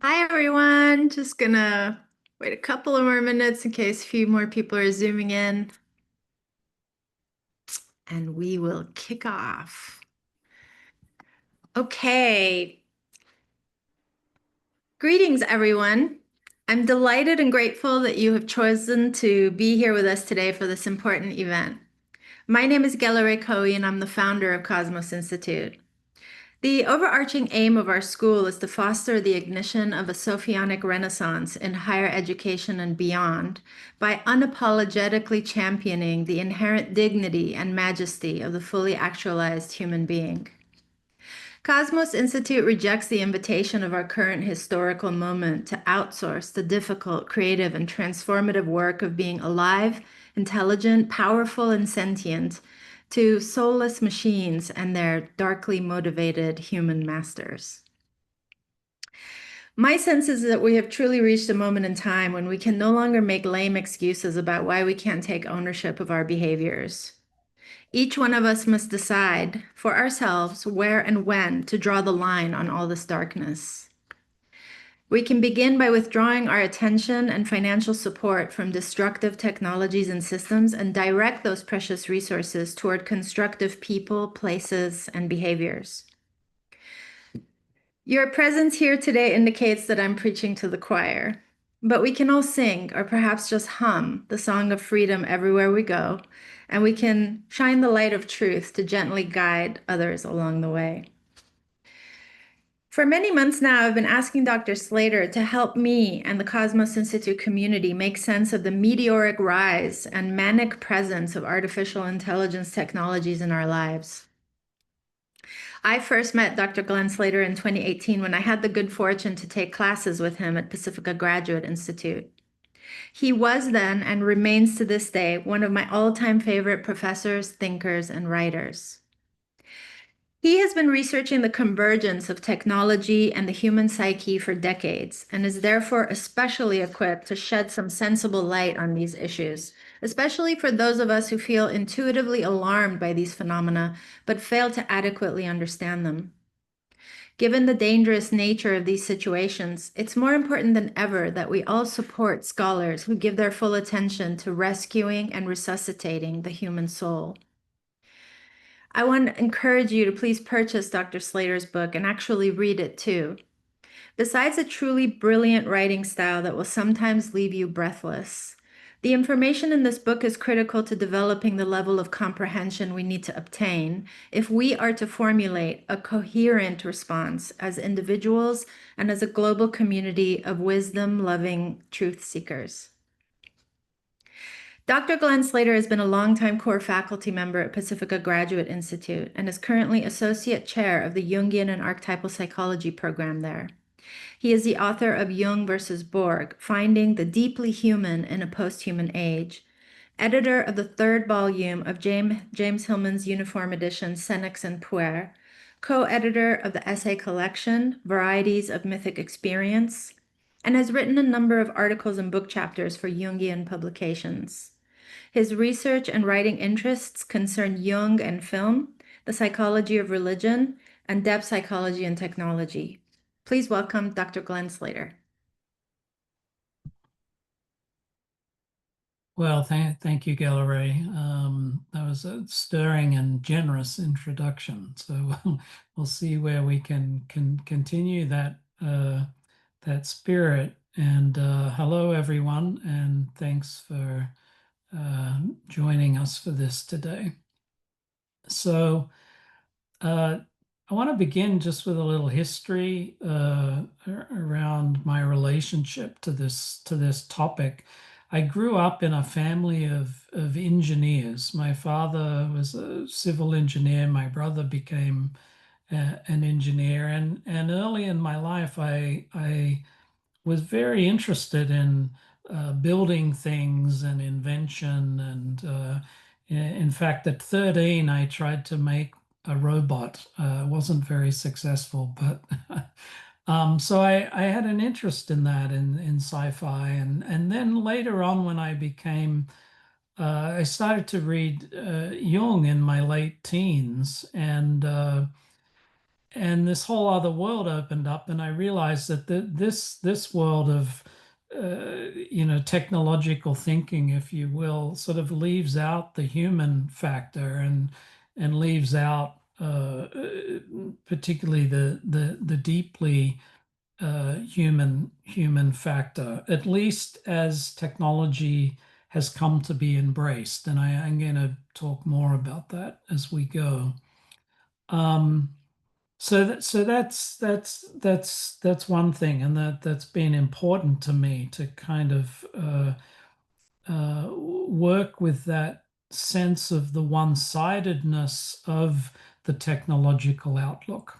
Hi, everyone. Just gonna wait a couple of more minutes in case a few more people are zooming in, and we will kick off. Okay. Greetings, everyone. I'm delighted and grateful that you have chosen to be here with us today for this important event. My name is Gelare Coe, and I'm the founder of Kosmos Institute. The overarching aim of our school is to foster the ignition of a Sophionic renaissance in higher education and beyond by unapologetically championing the inherent dignity and majesty of the fully actualized human being. Kosmos Institute rejects the invitation of our current historical moment to outsource the difficult, creative, and transformative work of being alive, intelligent, powerful, and sentient to soulless machines and their darkly motivated human masters. My sense is that we have truly reached a moment in time when we can no longer make lame excuses about why we can't take ownership of our behaviors. Each one of us must decide for ourselves where and when to draw the line on all this darkness. We can begin by withdrawing our attention and financial support from destructive technologies and systems and direct those precious resources toward constructive people, places, and behaviors. Your presence here today indicates that I'm preaching to the choir, but we can all sing or perhaps just hum the song of freedom everywhere we go, and we can shine the light of truth to gently guide others along the way. For many months now, I've been asking Dr. Slater to help me and the Kosmos Institute community make sense of the meteoric rise and manic presence of artificial intelligence technologies in our lives. I first met Dr. Glen Slater in 2018 when I had the good fortune to take classes with him at Pacifica Graduate Institute. He was then and remains to this day one of my all-time favorite professors, thinkers, and writers. He has been researching the convergence of technology and the human psyche for decades and is therefore especially equipped to shed some sensible light on these issues, especially for those of us who feel intuitively alarmed by these phenomena but fail to adequately understand them. Given the dangerous nature of these situations, it's more important than ever that we all support scholars who give their full attention to rescuing and resuscitating the human soul. I want to encourage you to please purchase Dr. Slater's book and actually read it too. Besides a truly brilliant writing style that will sometimes leave you breathless, the information in this book is critical to developing the level of comprehension we need to obtain if we are to formulate a coherent response as individuals and as a global community of wisdom-loving truth seekers. Dr. Glen Slater has been a longtime core faculty member at Pacifica Graduate Institute and is currently Associate Chair of the Jungian and Archetypal Psychology program there. He is the author of Jung versus Borg, Finding the Deeply Human in a Post-Human Age, editor of the third volume of James Hillman's uniform edition, Senex and Puer, co-editor of the essay collection, Varieties of Mythic Experience, and has written a number of articles and book chapters for Jungian publications. His research and writing interests concern Jung and film, the psychology of religion, and depth psychology and technology. Please welcome Dr. Glen Slater. Well, thank you, Gallery. That was a stirring and generous introduction. So we'll see where we can continue that that spirit. And hello, everyone, and thanks for joining us for this today. So I want to begin just with a little history around my relationship to this topic. I grew up in a family of engineers. My father was a civil engineer. My brother became an engineer, and early in my life, I was very interested in building things and invention. And in fact, at 13, I tried to make a robot. Wasn't very successful, but so I had an interest in that in sci-fi, and then later on when I became I started to read Jung in my late teens, and this whole other world opened up, and I realized that this world of technological thinking, if you will, sort of leaves out the human factor and leaves out particularly the deeply human factor, at least as technology has come to be embraced. And I'm going to talk more about that as we go. Um, so that's one thing, and that's been important to me to kind of work with that sense of the one-sidedness of the technological outlook.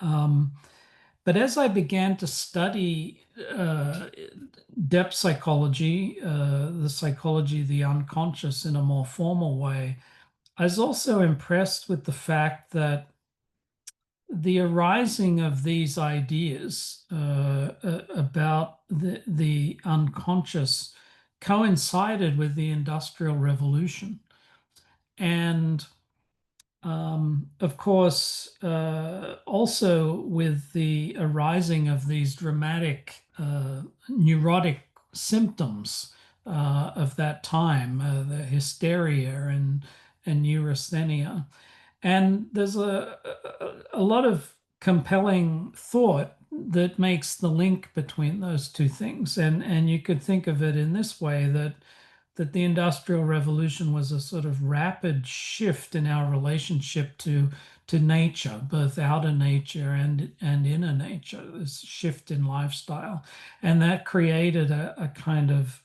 But as I began to study depth psychology, the psychology of the unconscious in a more formal way, I was also impressed with the fact that the arising of these ideas about the unconscious coincided with the Industrial Revolution. And of course, also with the arising of these dramatic neurotic symptoms of that time, the hysteria and neurasthenia. And there's a lot of compelling thought that makes the link between those two things. And you could think of it in this way, that the Industrial Revolution was a sort of rapid shift in our relationship to nature, both outer nature and inner nature, this shift in lifestyle. And that created a kind of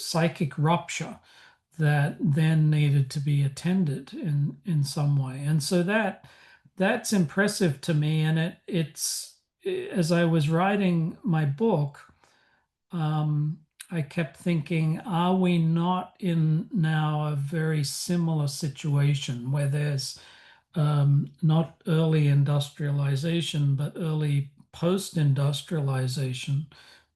psychic rupture that then needed to be attended in some way. And so that's impressive to me. And it's as I was writing my book, I kept thinking, are we not in now a very similar situation where there's not early industrialization, but early post-industrialization,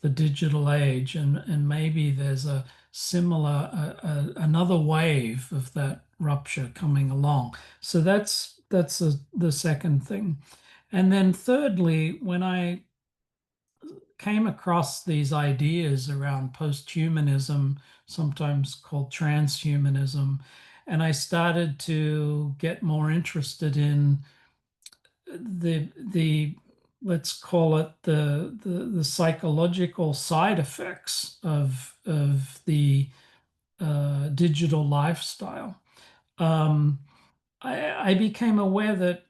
the digital age, and maybe there's a similar another wave of that rupture coming along. So that's the second thing. And then thirdly, when I came across these ideas around post-humanism, sometimes called transhumanism, and I started to get more interested in the let's call it the psychological side effects of the digital lifestyle. I became aware that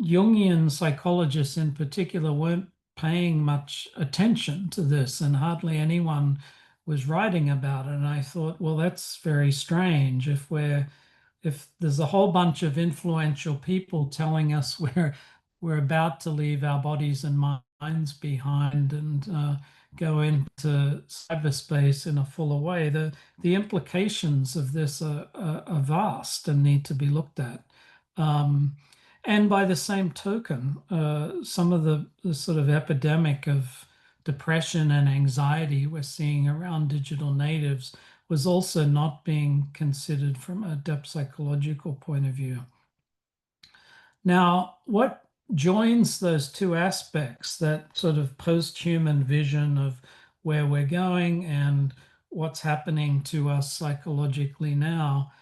Jungian psychologists in particular weren't paying much attention to this, and hardly anyone was writing about it. And I thought, well, that's very strange. If there's a whole bunch of influential people telling us we're about to leave our bodies and minds behind and go into cyberspace in a fuller way, the implications of this are vast and need to be looked at. And by the same token, some of the sort of epidemic of depression and anxiety we're seeing around digital natives was also not being considered from a depth psychological point of view. Now, what joins those two aspects, that sort of post-human vision of where we're going and what's happening to us psychologically now,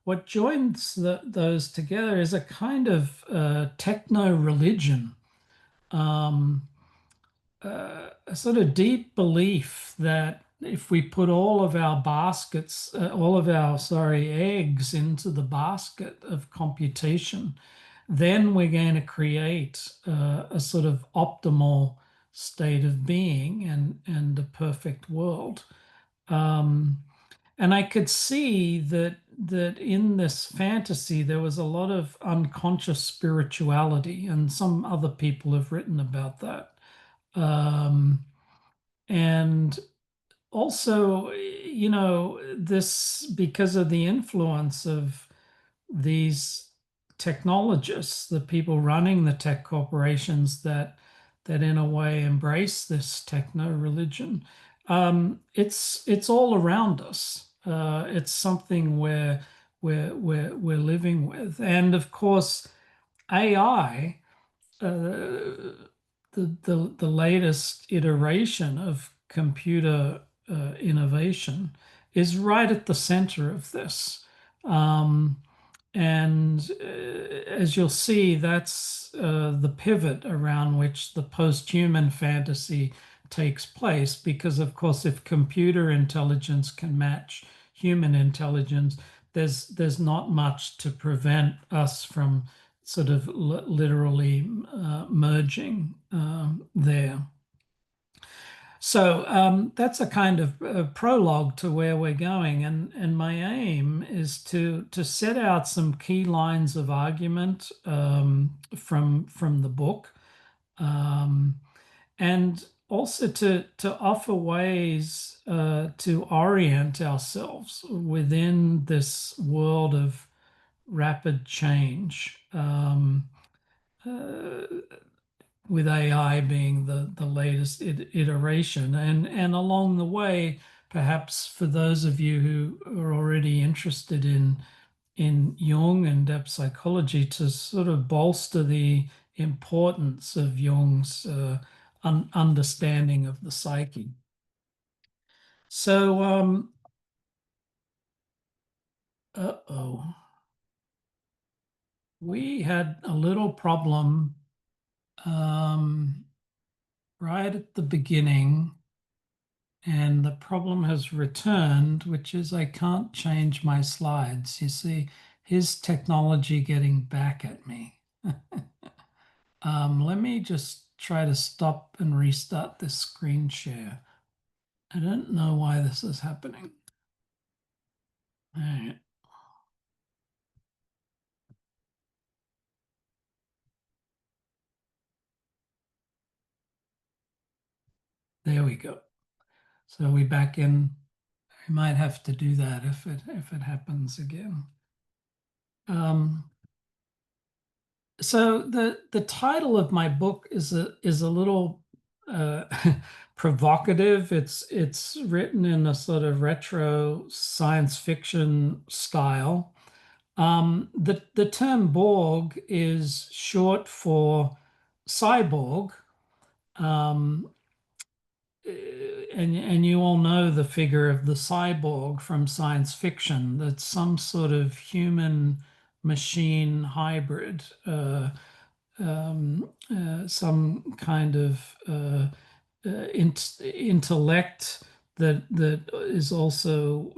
what joins those together is a kind of techno-religion, a sort of deep belief that if we put all of our baskets, all of our, eggs into the basket of computation, then we're going to create a sort of optimal state of being and a perfect world. And I could see that in this fantasy there was a lot of unconscious spirituality, and some other people have written about that. And also, this, because of the influence of these technologists, the people running the tech corporations that in a way embrace this techno religion, it's all around us. It's something we're living with, and of course, AI, the latest iteration of computer innovation, is right at the center of this. Um, and as you'll see, that's the pivot around which the post-human fantasy takes place. Because, of course, if computer intelligence can match human intelligence, there's not much to prevent us from sort of literally merging there. So that's a kind of prologue to where we're going, and my aim is to set out some key lines of argument from the book, um, and also to offer ways to orient ourselves within this world of rapid change. Uh, with AI being the latest iteration. And along the way, perhaps for those of you who are already interested in Jung and depth psychology, to sort of bolster the importance of Jung's understanding of the psyche. So, uh-oh, we had a little problem right at the beginning, and the problem has returned, which is I can't change my slides. You see, his technology getting back at me. Let me just try to stop and restart this screen share. I don't know why this is happening. All right. There we go. So we back in. I might have to do that if it happens again. So the title of my book is a little provocative. It's written in a sort of retro science fiction style. The term Borg is short for cyborg. Um, and you all know the figure of the cyborg from science fiction. That's some sort of human machine hybrid, some kind of intellect that is also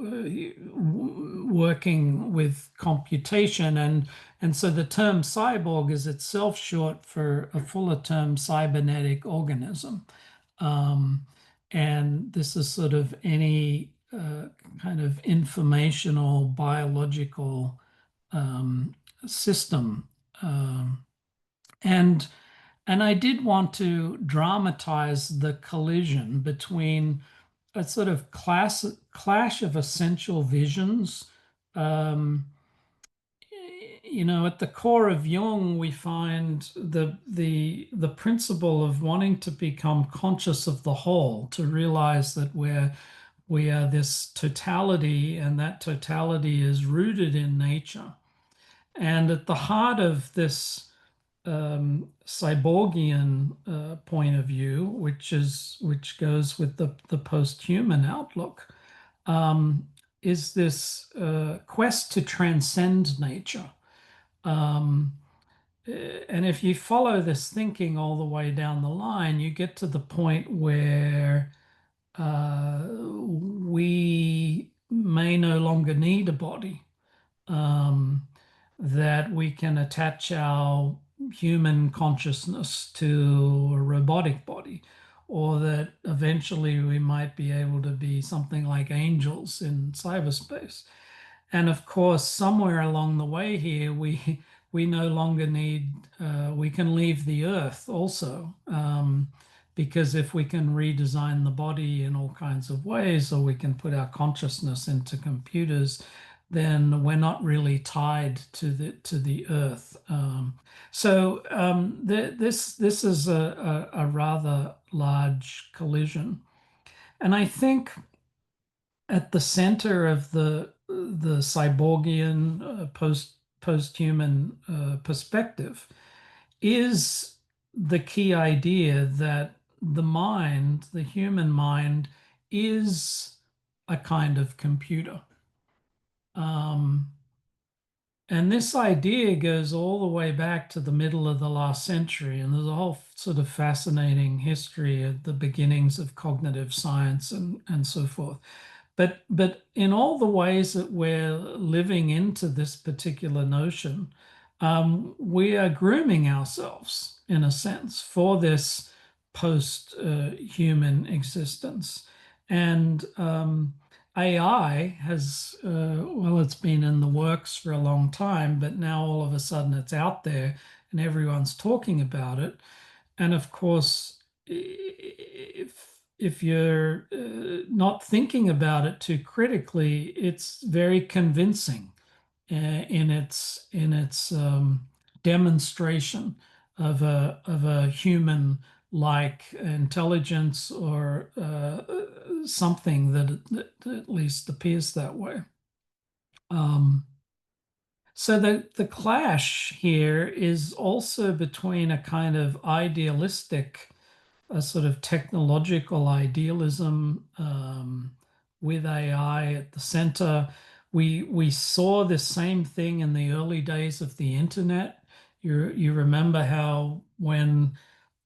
working with computation, and so the term cyborg is itself short for a fuller term, cybernetic organism. And this is sort of any kind of informational biological system. And I did want to dramatize the collision between a sort of clash of essential visions. Um, at the core of Jung, we find the principle of wanting to become conscious of the whole, to realize that we are this totality, and that totality is rooted in nature. And at the heart of this cyborgian point of view, which goes with the post-human outlook, is this quest to transcend nature. And if you follow this thinking all the way down the line, you get to the point where we may no longer need a body, that we can attach our human consciousness to a robotic body, or that eventually we might be able to be something like angels in cyberspace. And of course, somewhere along the way here, we no longer need, we can leave the earth also, because if we can redesign the body in all kinds of ways, or we can put our consciousness into computers, then we're not really tied to the earth. This is a rather large collision, and I think at the center of the cyborgian post-human perspective, is the key idea that the mind, the human mind, is a kind of computer. Um, and this idea goes all the way back to the middle of the last century. And there's a whole sort of fascinating history at the beginnings of cognitive science and so forth. But in all the ways that we're living into this particular notion, we are grooming ourselves, in a sense, for this post-human existence. And AI has, well, it's been in the works for a long time, but now all of a sudden it's out there and everyone's talking about it. And of course, if you're not thinking about it too critically, it's very convincing in its demonstration of a human like intelligence or something that at least appears that way. So the clash here is also between a kind of idealistic, a sort of technological idealism with AI at the center. We saw the same thing in the early days of the internet. You remember how when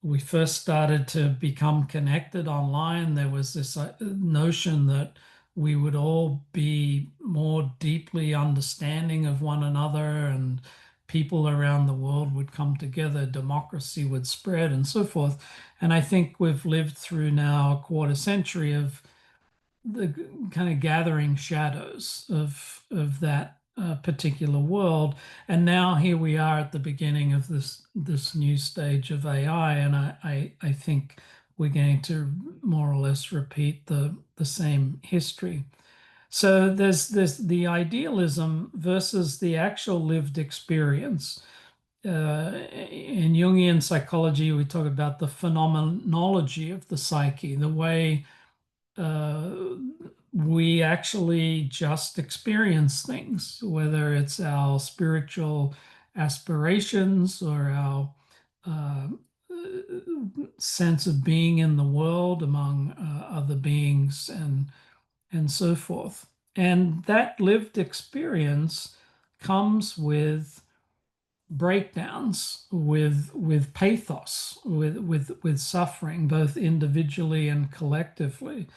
we first started to become connected online, there was this notion that we would all be more deeply understanding of one another and people around the world would come together, democracy would spread, and so forth. And I think we've lived through now a quarter century of the kind of gathering shadows of that particular world. And now here we are at the beginning of this new stage of AI, and I think we're going to more or less repeat the same history. So there's the idealism versus the actual lived experience. In Jungian psychology, we talk about the phenomenology of the psyche, the way uh, we actually just experience things, whether it's our spiritual aspirations or our uh, sense of being in the world among other beings and so forth. And that lived experience comes with breakdowns, with pathos, with suffering, both individually and collectively.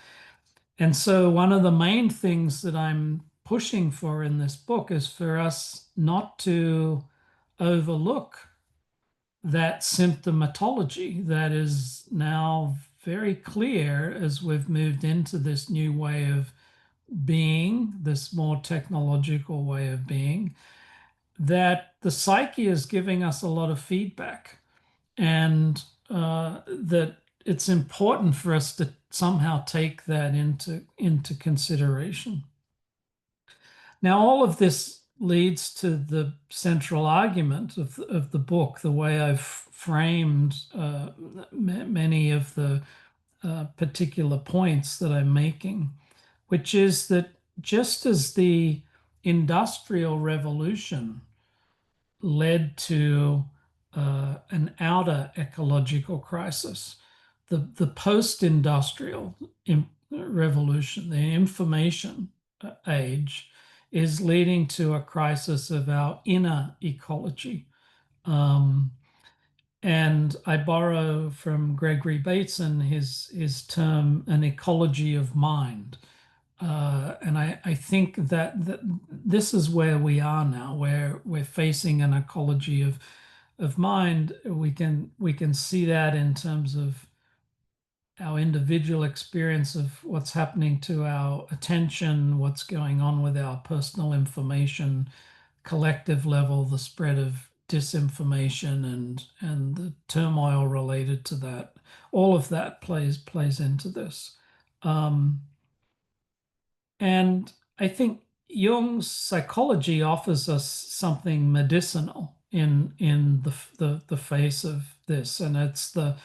And so one of the main things that I'm pushing for in this book is for us not to overlook that symptomatology that is now very clear as we've moved into this new way of being, this more technological way of being, that the psyche is giving us a lot of feedback, and that it's important for us to somehow take that into consideration. Now, all of this leads to the central argument of the book, the way I've framed many of the particular points that I'm making, which is that just as the Industrial Revolution led to an outer ecological crisis, the post-industrial revolution, the information age, is leading to a crisis of our inner ecology. And I borrow from Gregory Bateson his term, an ecology of mind. And I think that this is where we are now, where we're facing an ecology of mind. We can see that in terms of our individual experience of what's happening to our attention, what's going on with our personal information, collective level, the spread of disinformation and the turmoil related to that. All of that plays into this. And I think Jung's psychology offers us something medicinal in the face of this, and it's the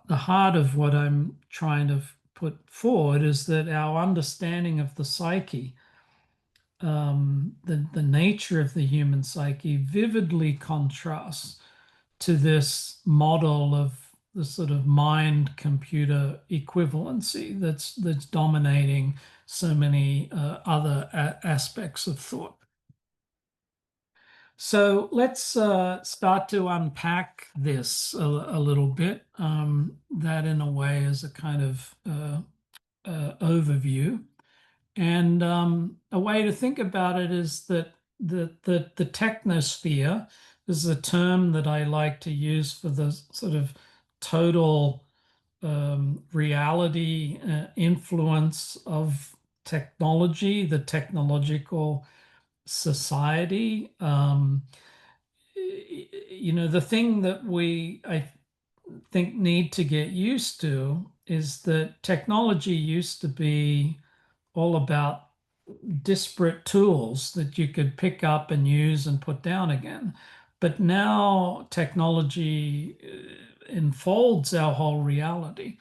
heart of what I'm trying to put forward is that our understanding of the psyche the nature of the human psyche vividly contrasts to this model of the sort of mind-computer equivalency that's dominating so many other aspects of thought. So let's start to unpack this a little bit. That in a way is a kind of overview. And a way to think about it is that the technosphere is a term that I like to use for the sort of total reality influence of technology, the technological society. The thing that I think, need to get used to is that technology used to be all about disparate tools that you could pick up and use and put down again. But now technology enfolds our whole reality.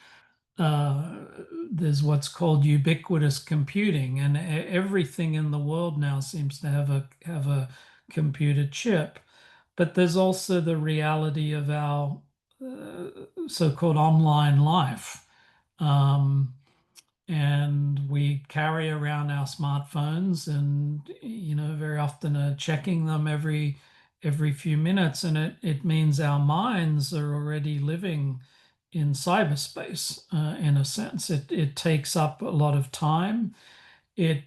There's what's called ubiquitous computing, and everything in the world now seems to have a computer chip. But there's also the reality of our so-called online life. And we carry around our smartphones and, very often are checking them every few minutes. And it means our minds are already living in cyberspace, in a sense. It takes up a lot of time. It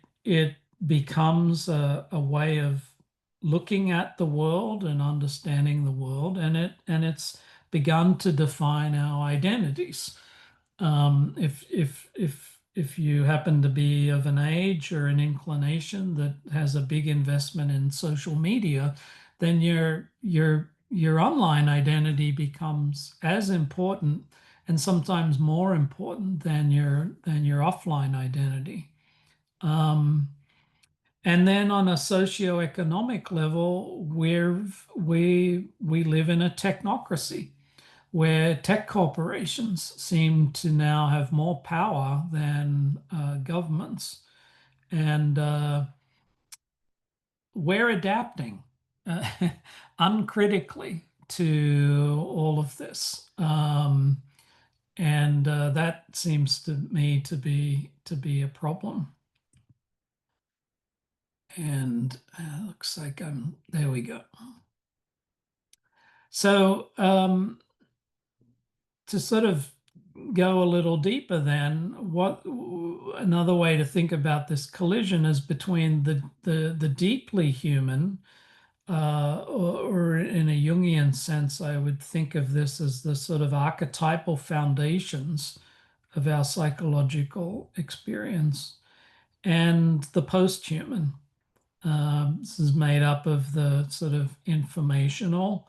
becomes a way of looking at the world and understanding the world, and it's begun to define our identities. If you happen to be of an age or an inclination that has a big investment in social media, then your online identity becomes as important and sometimes more important than your offline identity. And then on a socioeconomic level, we live in a technocracy where tech corporations seem to now have more power than governments. And we're adapting uncritically to all of this. And that seems to me to be a problem. And looks like there we go. So to sort of go a little deeper then, another way to think about this collision is between the deeply human, or in a Jungian sense, I would think of this as the sort of archetypal foundations of our psychological experience, and the post-human. This is made up of the sort of informational,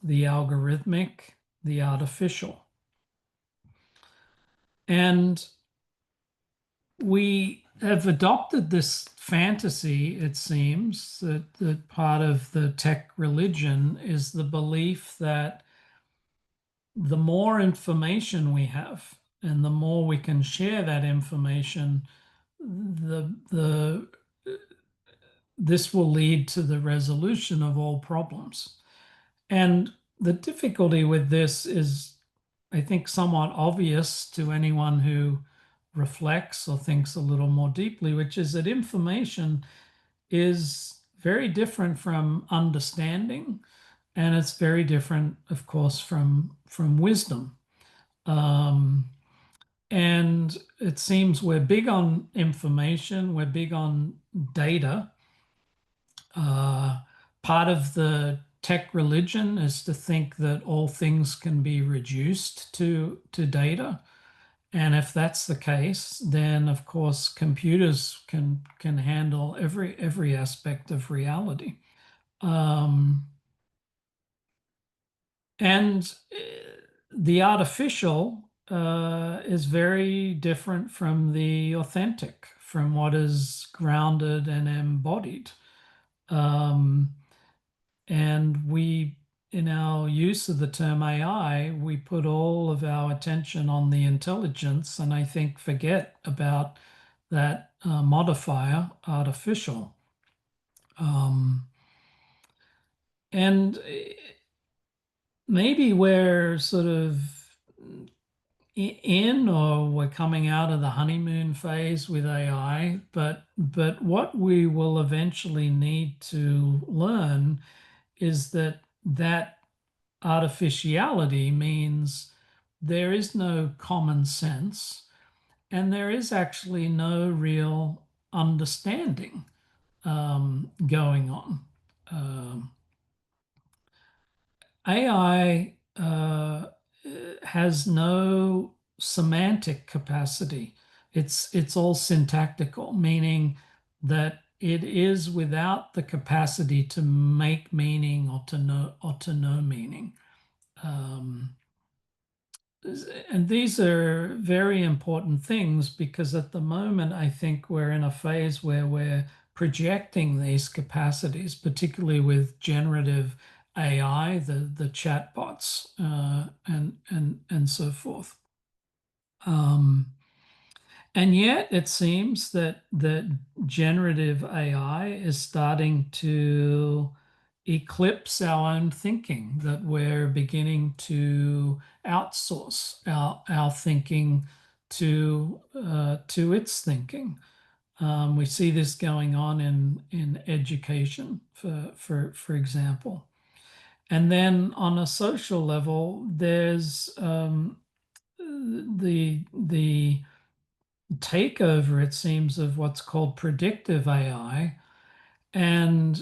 the algorithmic, the artificial. And we have adopted this fantasy, it seems, that part of the tech religion is the belief that the more information we have and the more we can share that information, this will lead to the resolution of all problems. And the difficulty with this is, I think, somewhat obvious to anyone who reflects or thinks a little more deeply, which is that information is very different from understanding, and it's very different, of course, from wisdom. And it seems we're big on information, we're big on data. Part of the tech religion is to think that all things can be reduced to data. And if that's the case, then of course computers can handle every aspect of reality. And the artificial is very different from the authentic, from what is grounded and embodied. And we, in our use of the term AI, we put all of our attention on the intelligence, and I think forget about that modifier artificial. Um, and maybe we're sort of in, or we're coming out of the honeymoon phase with AI, but what we will eventually need to learn is that artificiality means there is no common sense and there is actually no real understanding going on. Um, AI has no semantic capacity. It's all syntactical, meaning that it is without the capacity to make meaning or to know meaning. Um, and these are very important things because at the moment, I think we're in a phase where we're projecting these capacities, particularly with generative AI, the chatbots, and so forth. And yet, it seems that generative AI is starting to eclipse our own thinking, that we're beginning to outsource our thinking to its thinking. We see this going on in education, for example. And then on a social level, there's the takeover, it seems, of what's called predictive AI. And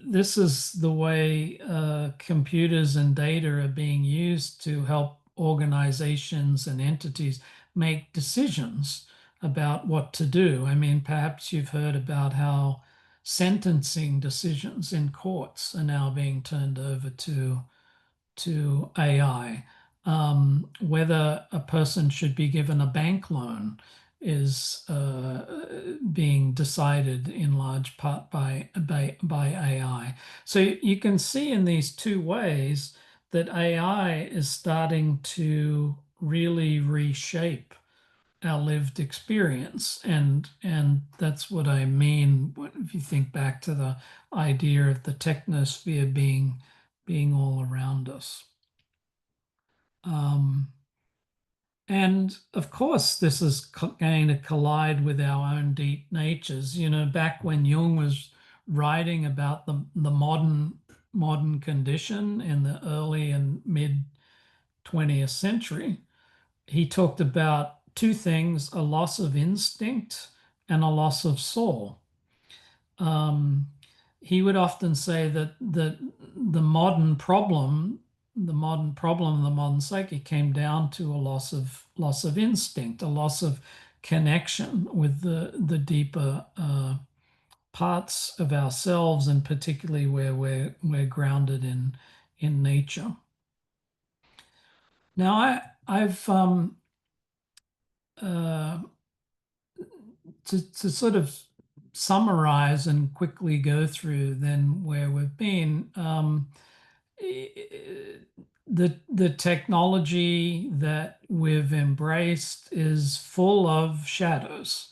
this is the way computers and data are being used to help organizations and entities make decisions about what to do. I mean, perhaps you've heard about how sentencing decisions in courts are now being turned over to AI. Whether a person should be given a bank loan is being decided in large part by AI. So you can see in these two ways that AI is starting to really reshape our lived experience, and that's what I mean if you think back to the idea of the technosphere being all around us. Um, and of course, this is going to collide with our own deep natures. You know, back when Jung was writing about the modern condition in the early and mid 20th century, he talked about two things: a loss of instinct and a loss of soul. Um, he would often say that the modern problem, the modern psyche came down to a loss of instinct, a loss of connection with the deeper parts of ourselves, and particularly where we're grounded in nature. Now, I've uh, to sort of summarize and quickly go through then where we've been. The technology that we've embraced is full of shadows,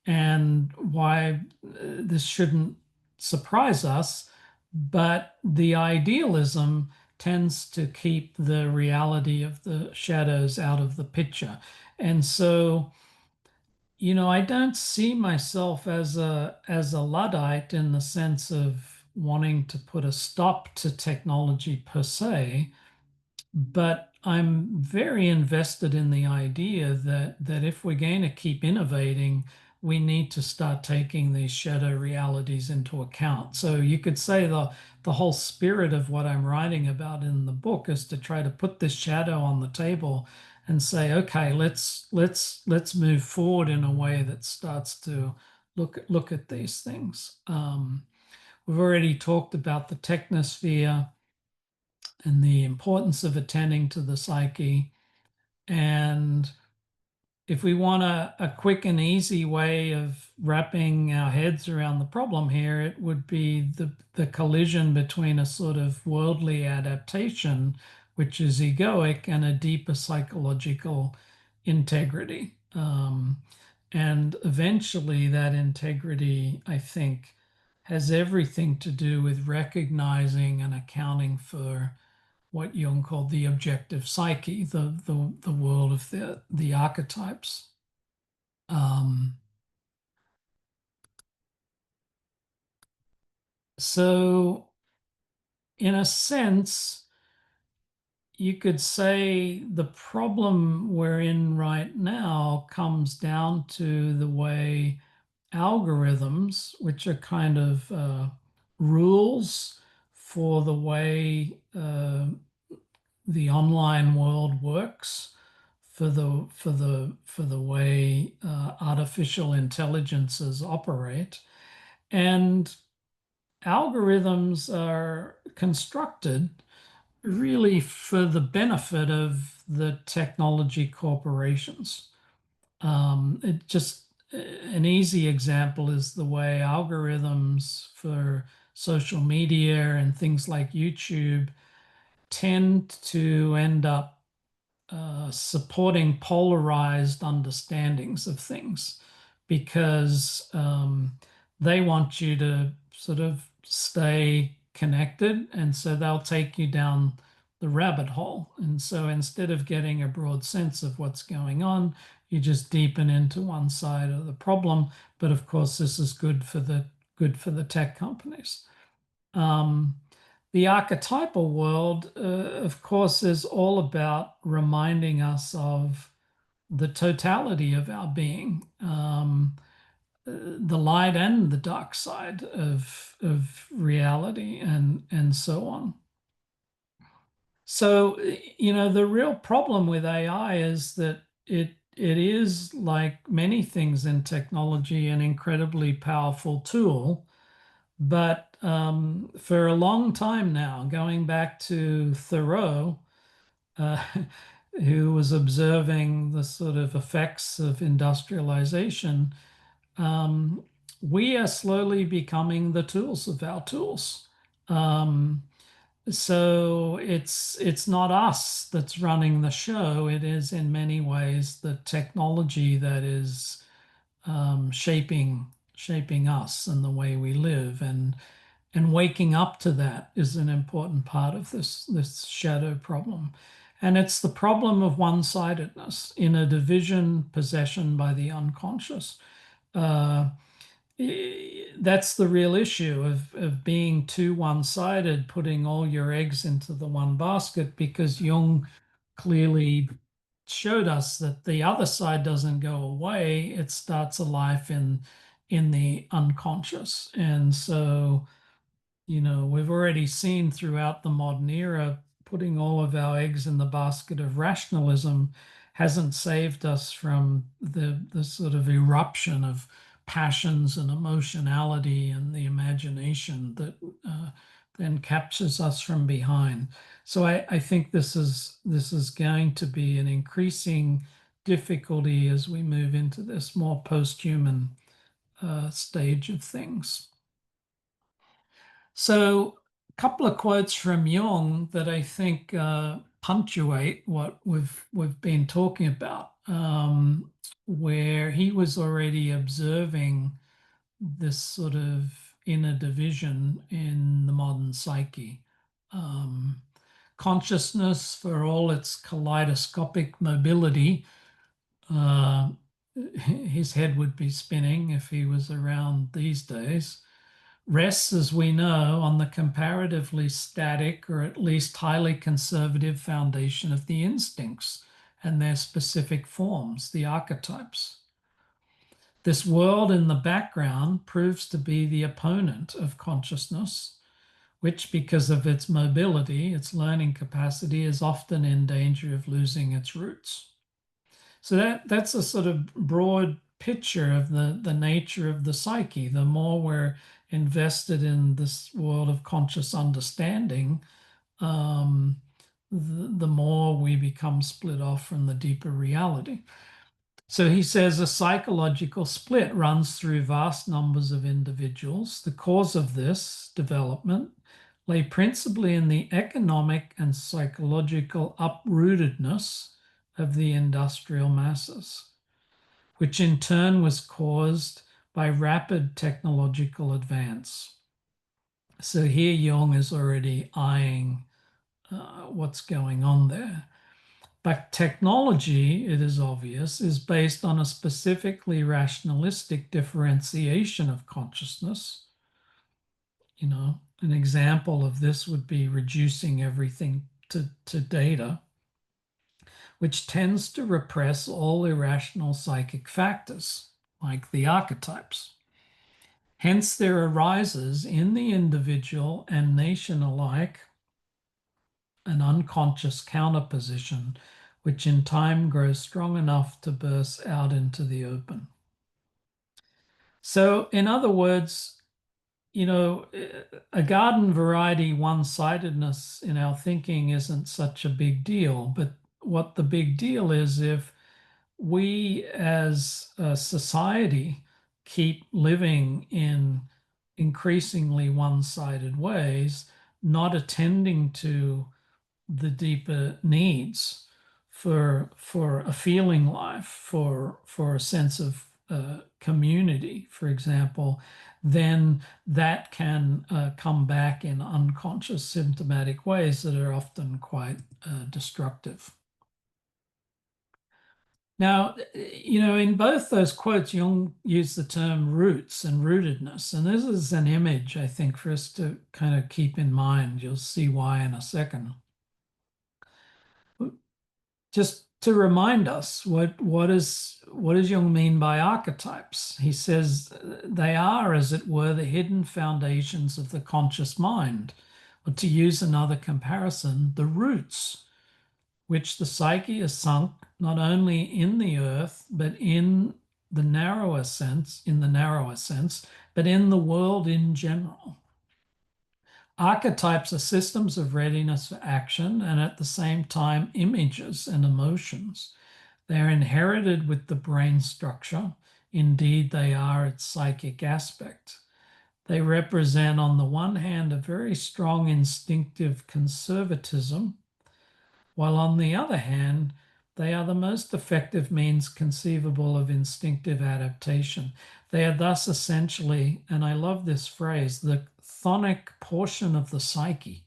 and why this shouldn't surprise us, but the idealism tends to keep the reality of the shadows out of the picture. And so, you know, I don't see myself as a Luddite in the sense of wanting to put a stop to technology per se, but I'm very invested in the idea that if we're going to keep innovating, we need to start taking these shadow realities into account. So you could say the whole spirit of what I'm writing about in the book is to try to put this shadow on the table and say, okay, let's move forward in a way that starts to look at these things. We've already talked about the technosphere and the importance of attending to the psyche. And if we want a quick and easy way of wrapping our heads around the problem here, it would be the collision between a sort of worldly adaptation, which is egoic, and a deeper psychological integrity. And eventually, that integrity, I think, has everything to do with recognizing and accounting for what Jung called the objective psyche, the world of the archetypes. Um, so, in a sense, you could say the problem we're in right now comes down to the way algorithms, which are kind of rules for the way the online world works, for the way artificial intelligences operate, and algorithms are constructed really for the benefit of the technology corporations. It just an easy example is the way algorithms for social media and things like YouTube tend to end up supporting polarized understandings of things because they want you to sort of stay connected, and so they'll take you down the rabbit hole. And so instead of getting a broad sense of what's going on, you just deepen into one side of the problem. But of course, this is good for the tech companies. Um, the archetypal world, of course, is all about reminding us of the totality of our being, the light and the dark side of reality, and so on. So, the real problem with AI is that it is, like many things in technology, an incredibly powerful tool. But for a long time now, going back to Thoreau, uh, who was observing the sort of effects of industrialization, um, we are slowly becoming the tools of our tools. Um, so it's not us that's running the show. It is in many ways the technology that is shaping us and the way we live, and waking up to that is an important part of this shadow problem. And it's the problem of one-sidedness in a division possession by the unconscious. Uh, that's the real issue of being too one-sided, putting all your eggs into the one basket, because Jung clearly showed us that the other side doesn't go away. It starts a life in the unconscious. And so, we've already seen throughout the modern era, putting all of our eggs in the basket of rationalism hasn't saved us from the sort of eruption of passions and emotionality and the imagination that then captures us from behind. So I think this is going to be an increasing difficulty as we move into this more post-human stage of things. So, a couple of quotes from Jung that I think punctuate what we've been talking about, where he was already observing this sort of inner division in the modern psyche. Um, Consciousness, for all its kaleidoscopic mobility, uh, his head would be spinning if he was around these days, rests, as we know, on the comparatively static, or at least highly conservative, foundation of the instincts and their specific forms, the archetypes. This world in the background proves to be the opponent of consciousness, which, because of its mobility, its learning capacity, is often in danger of losing its roots. So that's a sort of broad picture of the nature of the psyche. The more we're invested in this world of conscious understanding, the more we become split off from the deeper reality. So he says a psychological split runs through vast numbers of individuals. The cause of this development lay principally in the economic and psychological uprootedness of the industrial masses. which in turn was caused by rapid technological advance. So here Jung is already eyeing what's going on there. But technology, it is obvious, is based on a specifically rationalistic differentiation of consciousness. An example of this would be reducing everything to data, which tends to repress all irrational psychic factors, like the archetypes. Hence, there arises in the individual and nation alike an unconscious counterposition, which in time grows strong enough to burst out into the open. So, in other words, a garden variety one-sidedness in our thinking isn't such a big deal. But what the big deal is, if we as a society keep living in increasingly one-sided ways, not attending to the deeper needs for a feeling life, for a sense of community, for example, then that can come back in unconscious symptomatic ways that are often quite destructive. Now, in both those quotes, Jung used the term roots and rootedness. And this is an image, I think, for us to kind of keep in mind. You'll see why in a second. Just to remind us, what does Jung mean by archetypes? He says they are, as it were, the hidden foundations of the conscious mind. Or to use another comparison, the roots which the psyche is sunk not only in the earth, but in the narrower sense, but in the world in general. Archetypes are systems of readiness for action and at the same time images and emotions. They are inherited with the brain structure. Indeed, they are its psychic aspect. They represent, on the one hand, a very strong instinctive conservatism, while on the other hand, they are the most effective means conceivable of instinctive adaptation. They are thus essentially, and I love this phrase, the chthonic portion of the psyche,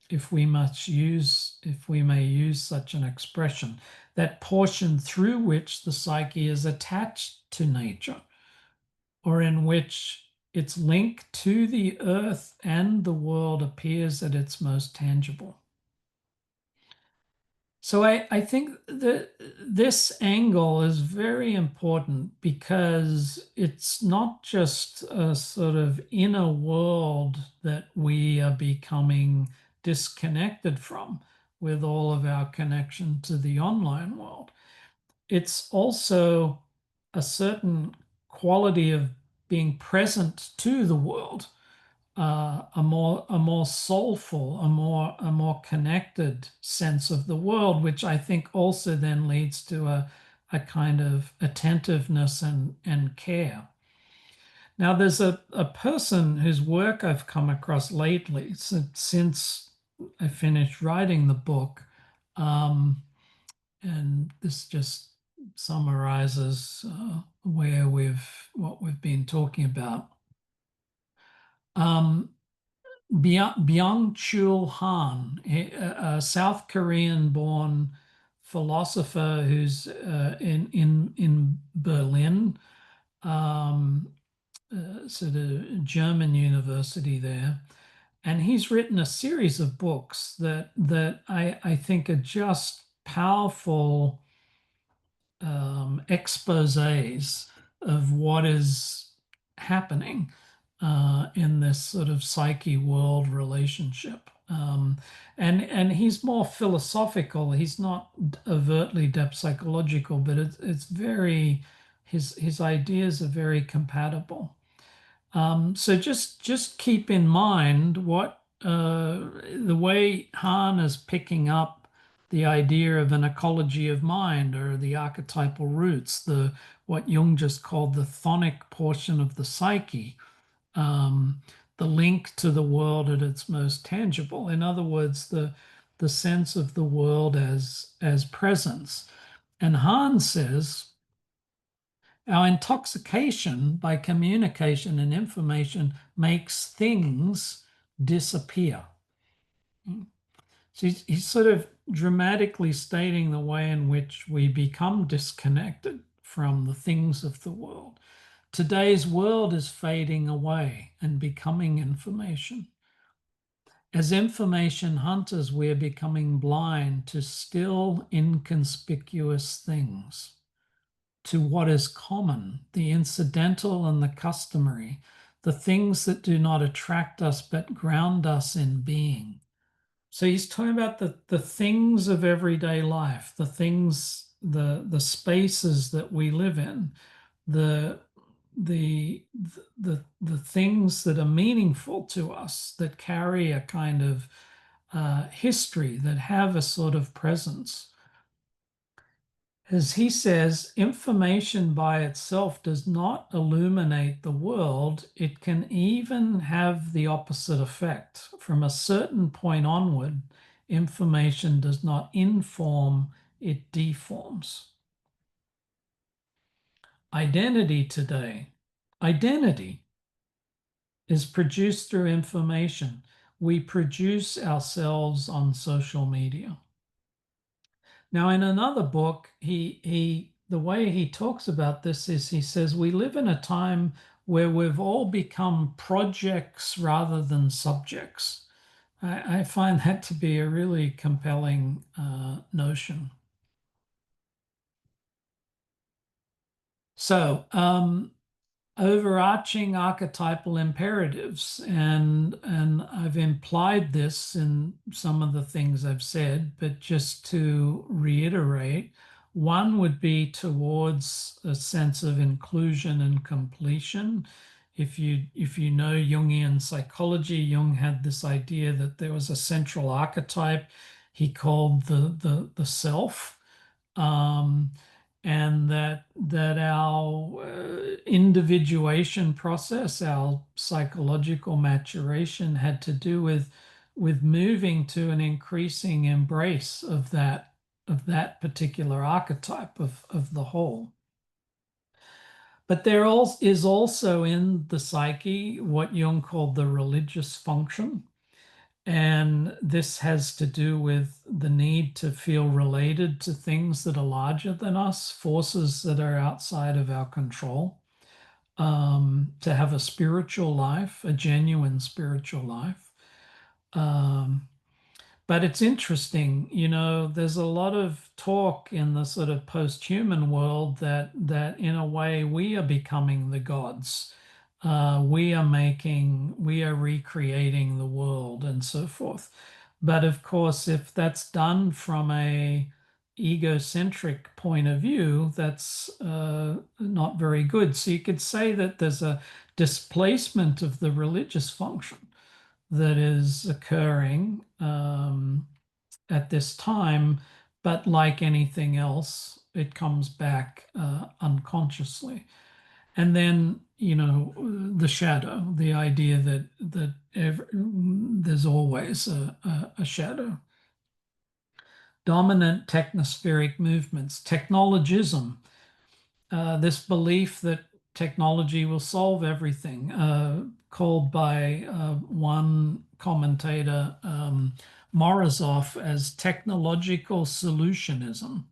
if we may use such an expression, that portion through which the psyche is attached to nature, or in which its link to the earth and the world appears at its most tangible. So I think that this angle is very important because it's not just a sort of inner world that we are becoming disconnected from with all of our connection to the online world. It's also a quality of being present to the world, a more soulful, a more connected sense of the world, which I think also then leads to a kind of attentiveness and care. Now, there's a person whose work I've come across lately since I finished writing the book, and this just summarizes what we've been talking about. Byung-Chul Han, a South Korean-born philosopher who's in Berlin, sort of German university there, and he's written a series of books that I think are just powerful exposés of what is happening in this sort of psyche world relationship. And he's more philosophical. He's not overtly depth-psychological, but it's very, his ideas are very compatible. So just keep in mind what the way Han is picking up the idea of an ecology of mind, or the archetypal roots, what Jung just called the chthonic portion of the psyche, the link to the world at its most tangible. In other words, the sense of the world as presence. And Han says Our intoxication by communication and information makes things disappear. So he's sort of dramatically stating the way in which we become disconnected from the things of the world. Today's world is fading away and becoming information. As information hunters, we are becoming blind to still inconspicuous things, to what is common, the incidental and the customary, the things that do not attract us but ground us in being. So he's talking about the things of everyday life, the things, the spaces that we live in, the the things that are meaningful to us, that carry a kind of history, that have a sort of presence. As he says, information by itself does not illuminate the world. It can even have the opposite effect. From a certain point onward, information does not inform, it deforms. Identity today. Identity is produced through information. We produce ourselves on social media. Now, in another book, the way he talks about this is he says we live in a time where we've all become projects rather than subjects. I find that to be a really compelling notion. So, overarching archetypal imperatives, and I've implied this in some of the things I've said, but just to reiterate, one would be towards a sense of inclusion and completion. If you know Jungian psychology, Jung had this idea that there was a central archetype he called the self. And that our individuation process, our psychological maturation, had to do with moving to an increasing embrace of that particular archetype of the whole. But there is also in the psyche what Jung called the religious function. And this has to do with the need to feel related to things that are larger than us, forces that are outside of our control, to have a spiritual life, a genuine spiritual life. But it's interesting, there's a lot of talk in the sort of post-human world that in a way we are becoming the gods. We are recreating the world and so forth. But of course, if that's done from a egocentric point of view, that's not very good. So you could say that there's a displacement of the religious function that is occurring at this time, but like anything else, it comes back unconsciously. And then, the shadow, the idea that there's always a shadow. Dominant technospheric movements, technologism, this belief that technology will solve everything, called by one commentator, Morozov, as technological solutionism.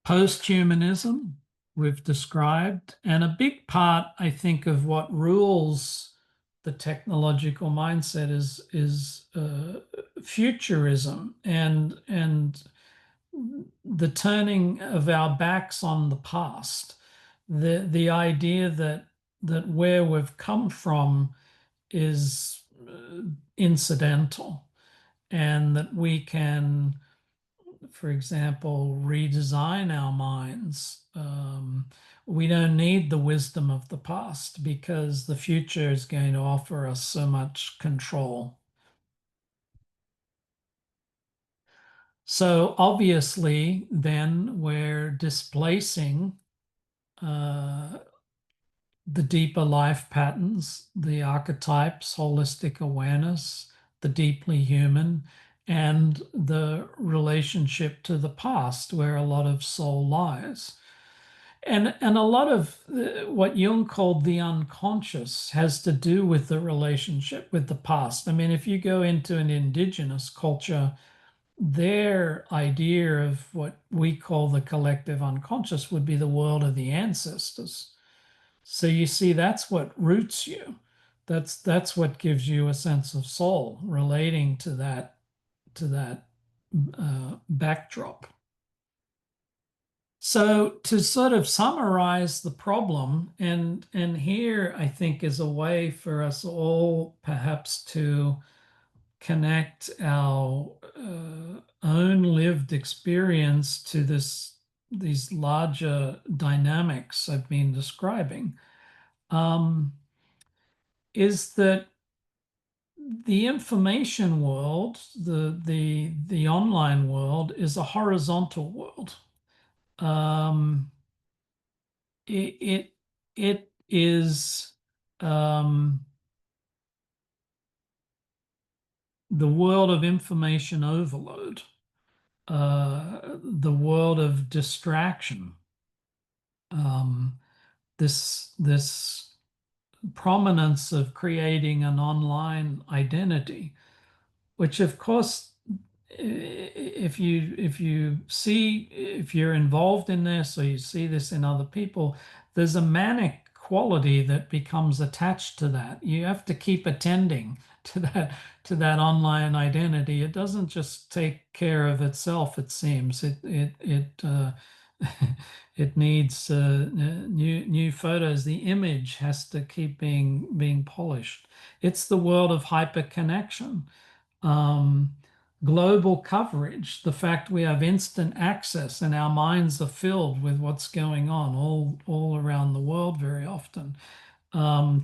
Post-humanism, we've described, and a big part, I think, of what rules the technological mindset is futurism and the turning of our backs on the past, the idea that where we've come from is incidental, and that we can, for example, redesign our minds. We don't need the wisdom of the past because the future is going to offer us so much control. So obviously, then we're displacing the deeper life patterns, the archetypes, holistic awareness, the deeply human, and the relationship to the past, where a lot of soul lies. And a lot of what Jung called the unconscious has to do with the relationship with the past. I mean, if you go into an indigenous culture, their idea of what we call the collective unconscious would be the world of the ancestors. So you see, that's what roots you. That's what gives you a sense of soul, relating to that backdrop. So to sort of summarize the problem, and here I think is a way for us all perhaps to connect our own lived experience to these larger dynamics I've been describing, is that the information world, the online world, is a horizontal world. Um, it is the world of information overload, the world of distraction. This prominence of creating an online identity, which of course, if you're involved in this or you see this in other people, there's a manic quality that becomes attached to that. You have to keep attending to that online identity. It doesn't just take care of itself, it seems. It needs new photos. The image has to keep being polished. It's the world of hyperconnection. Global coverage, the fact we have instant access and our minds are filled with what's going on all around the world very often.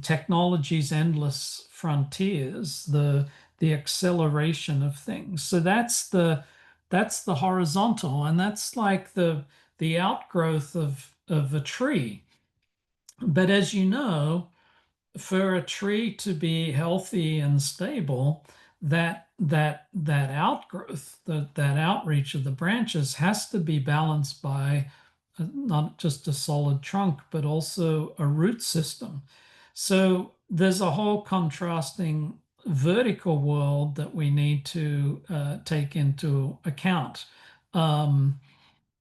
Technology's endless frontiers, the acceleration of things. So that's the horizontal, and that's like the outgrowth of a tree. But as you know, for a tree to be healthy and stable, that outgrowth, that outreach of the branches has to be balanced by not just a solid trunk, but also a root system. So there's a whole contrasting vertical world that we need to take into account. And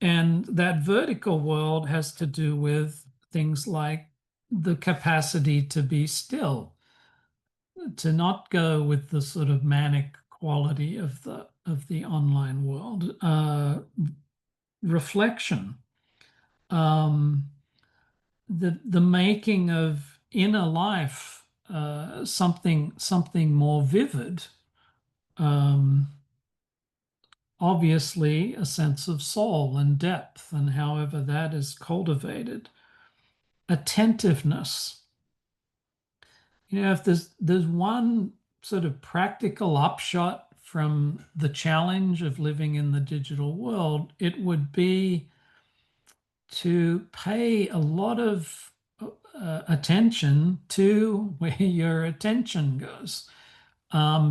that vertical world has to do with things like the capacity to be still, to not go with the sort of manic quality of the online world. Reflection, the making of inner life something more vivid. Obviously, a sense of soul and depth, and however that is cultivated. Attentiveness. If there's one sort of practical upshot from the challenge of living in the digital world, it would be to pay a lot of attention to where your attention goes,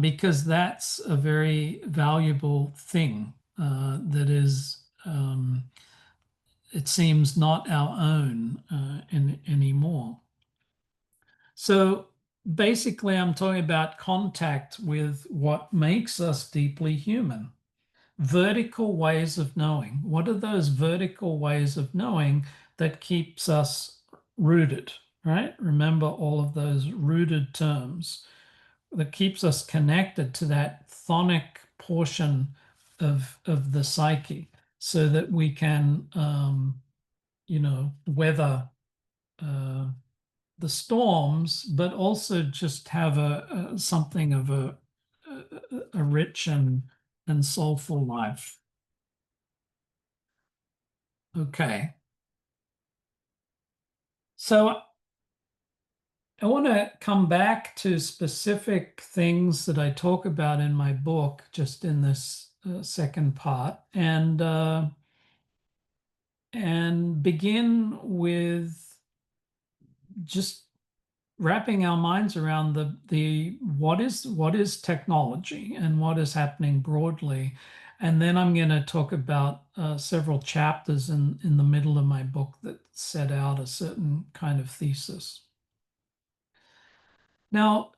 because that's a very valuable thing that is, it seems, not our own anymore. So basically, I'm talking about contact with what makes us deeply human. Vertical ways of knowing. What are those vertical ways of knowing that keeps us rooted, right? Remember all of those rooted terms that keeps us connected to that chthonic portion of the psyche, so that we can, weather the storms, but also just have something of a rich and soulful life. Okay. So I want to come back to specific things that I talk about in my book, just in this second part, and begin with just wrapping our minds around the what is technology and what is happening broadly. And then I'm going to talk about several chapters in the middle of my book that set out a certain kind of thesis. Now,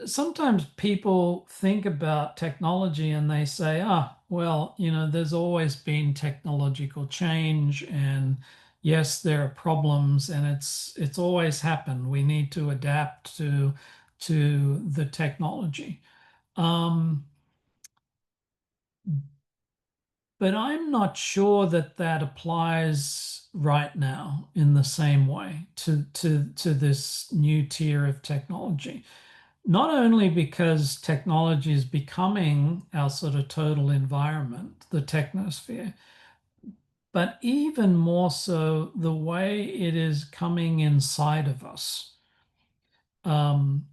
sometimes people think about technology and they say, ah, well, there's always been technological change, and yes, there are problems, and it's always happened. We need to adapt to the technology. Um, but I'm not sure that that applies right now in the same way to this new tier of technology. Not only because technology is becoming our sort of total environment, the technosphere, but even more so the way it is coming inside of us, um,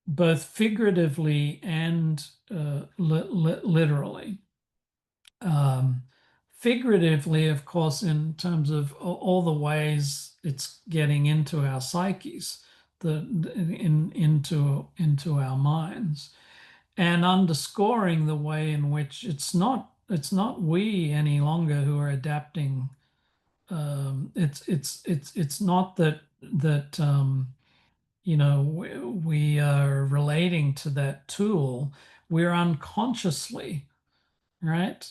both figuratively and literally. Um, Figuratively, of course, in terms of all the ways it's getting into our psyches, into our minds, and underscoring the way in which it's not we any longer who are adapting. It's not that we are relating to that tool. We're unconsciously, right,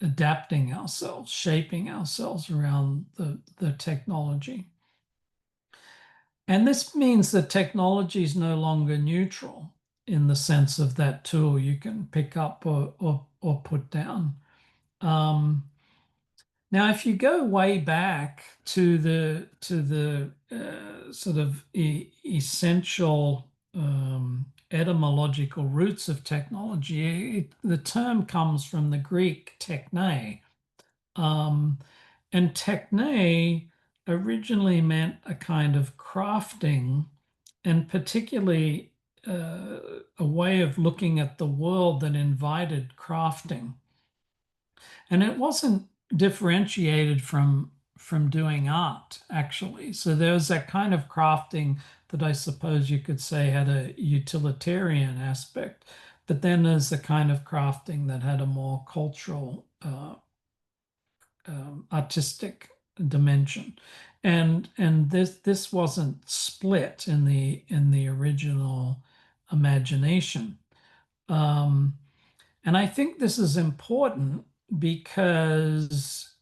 adapting ourselves, shaping ourselves around the technology. And this means that technology is no longer neutral in the sense of that tool you can pick up or put down. Now, if you go way back to the sort of essential etymological roots of technology, the term comes from the Greek techne. And techne originally meant a kind of crafting, and particularly a way of looking at the world that invited crafting. And it wasn't differentiated from doing art, actually. So there was that kind of crafting that I suppose you could say had a utilitarian aspect. But then there's the kind of crafting that had a more cultural, artistic dimension. And this wasn't split in the original imagination. Um, and I think this is important because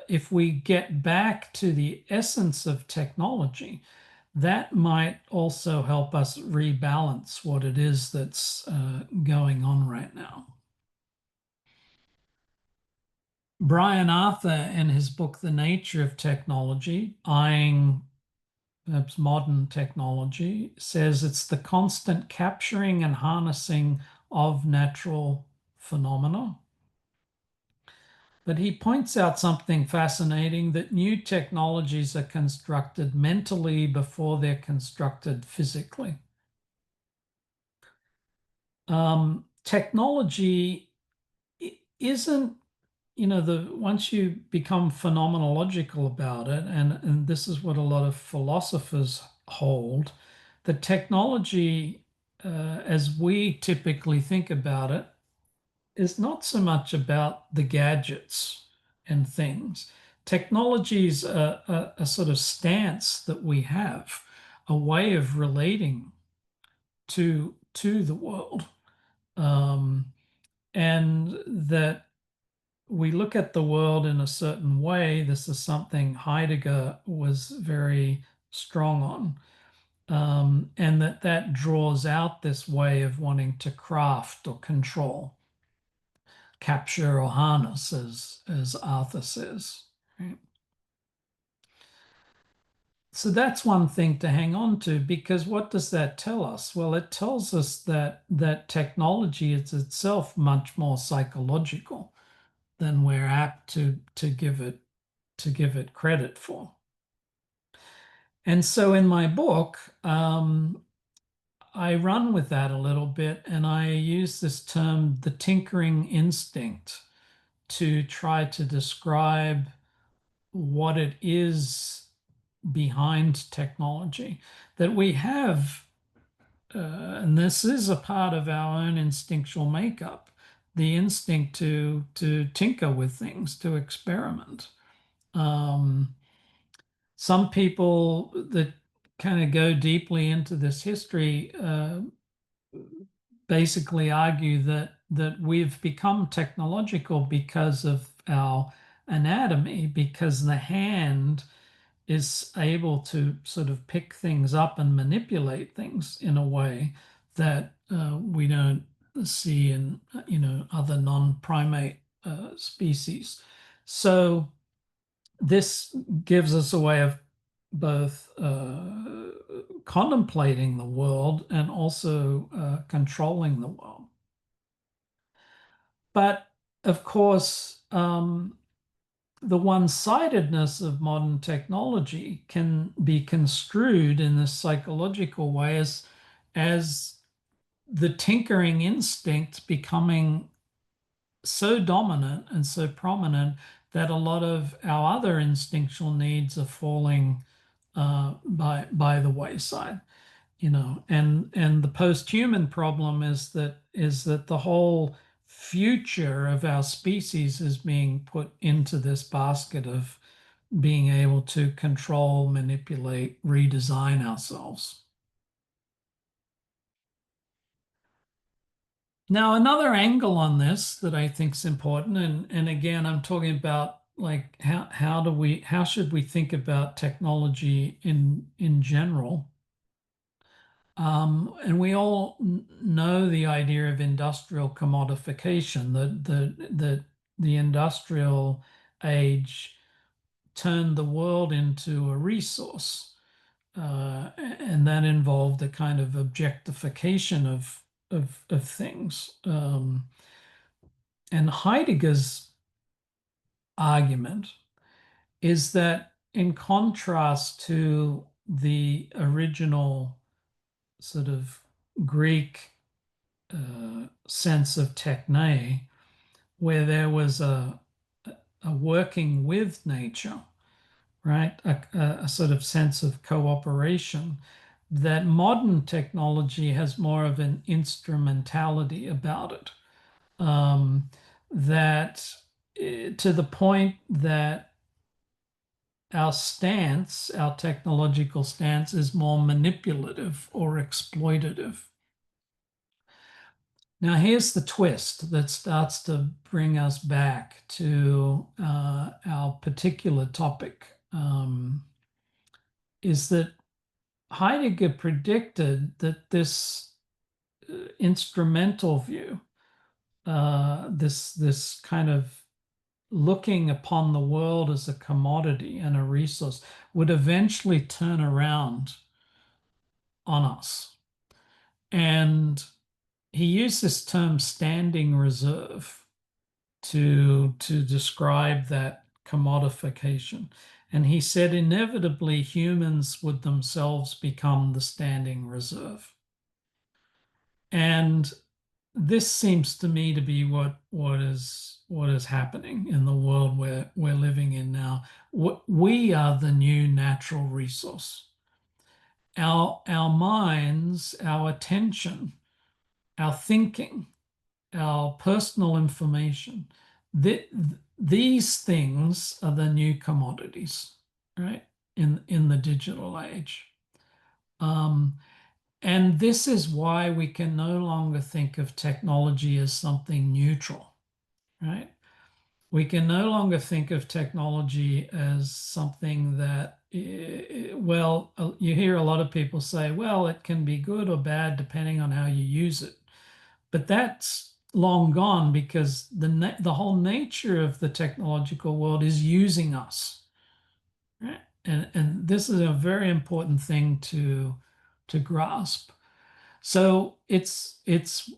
if we get back to the essence of technology, that might also help us rebalance what it is that's going on right now. Brian Arthur, in his book, The Nature of Technology, eyeing perhaps modern technology, says it's the constant capturing and harnessing of natural phenomena. But he points out something fascinating, that new technologies are constructed mentally before they're constructed physically. Technology isn't, once you become phenomenological about it, and this is what a lot of philosophers hold, that technology, as we typically think about it, is not so much about the gadgets and things. Technology is a sort of stance that we have, a way of relating to the world, and that we look at the world in a certain way. This is something Heidegger was very strong on, and that draws out this way of wanting to craft or control, capture or harness, as Arthur says. Right? So that's one thing to hang on to, because what does that tell us? Well, it tells us that technology is itself much more psychological than we're apt to give it credit for. And so in my book, I run with that a little bit, and I use this term, the tinkering instinct, to try to describe what it is behind technology, that we have, and this is a part of our own instinctual makeup, the instinct to tinker with things, to experiment. Um, some people that kind of go deeply into this history basically argue that we've become technological because of our anatomy, because the hand is able to sort of pick things up and manipulate things in a way that we don't see in other non-primate species. So this gives us a way of both contemplating the world and also controlling the world. But of course, the one-sidedness of modern technology can be construed in this psychological way as the tinkering instinct becoming so dominant and so prominent that a lot of our other instinctual needs are falling by the wayside, and the post-human problem is that the whole future of our species is being put into this basket of being able to control, manipulate, redesign ourselves. Now, another angle on this that I think is important, and again, I'm talking about like how should we think about technology in general? And we all know the idea of industrial commodification, that the industrial age turned the world into a resource, and that involved a kind of objectification of things. And Heidegger's argument is that in contrast to the original sort of Greek sense of techne, where there was a working with nature, right? A sort of sense of cooperation, that modern technology has more of an instrumentality about it. That to the point that our technological stance is more manipulative or exploitative. Now, here's the twist that starts to bring us back to our particular topic, is that Heidegger predicted that this instrumental view, this kind of looking upon the world as a commodity and a resource, would eventually turn around on us. And he used this term standing reserve to describe that commodification. And he said inevitably humans would themselves become the standing reserve. And this seems to me to be what is happening in the world we're living in now. We are the new natural resource. Our minds, our attention, our thinking, our personal information, these things are the new commodities, right? In the digital age. And this is why we can no longer think of technology as something neutral, right? We can no longer think of technology as something that, well, you hear a lot of people say, well, it can be good or bad depending on how you use it. But that's long gone, because the whole nature of the technological world is using us, right? And this is a very important thing to grasp. So it's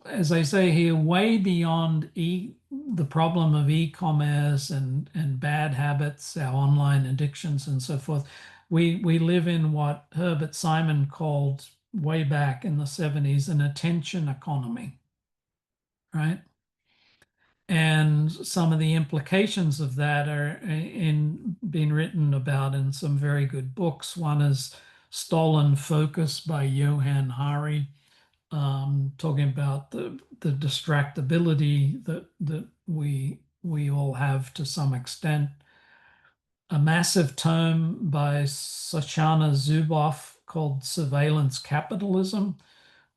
as I say here, way beyond the problem of e-commerce and bad habits, our online addictions and so forth. We live in what Herbert Simon called way back in the 70s an attention economy, right? And some of the implications of that are in being written about in some very good books. One is Stolen Focus by Johann Hari, talking about the distractibility that we all have to some extent. A massive tome by Shoshana Zuboff called Surveillance Capitalism,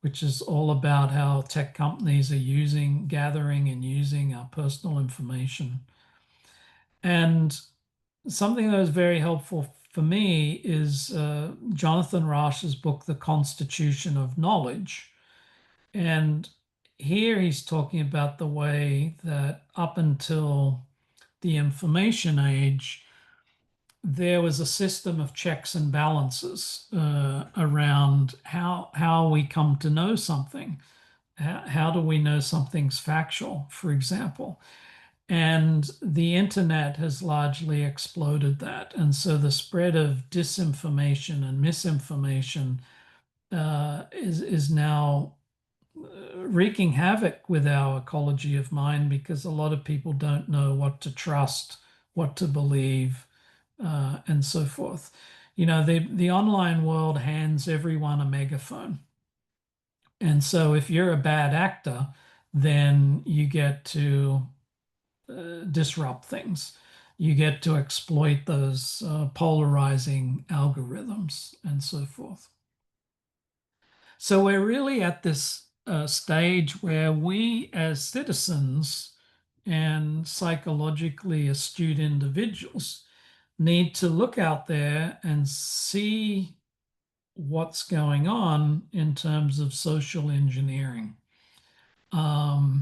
which is all about how tech companies are gathering and using our personal information. And something that was very helpful for me is Jonathan Rauch's book, The Constitution of Knowledge. And here he's talking about the way that up until the information age, there was a system of checks and balances around how we come to know something. How do we know something's factual, for example? And the internet has largely exploded that. And so the spread of disinformation and misinformation is now wreaking havoc with our ecology of mind, because a lot of people don't know what to trust, what to believe, and so forth. You know, the online world hands everyone a megaphone. And so if you're a bad actor, then you get to disrupt things. You get to exploit those polarizing algorithms and so forth. So we're really at this stage where we, as citizens and psychologically astute individuals, need to look out there and see what's going on in terms of social engineering. Now,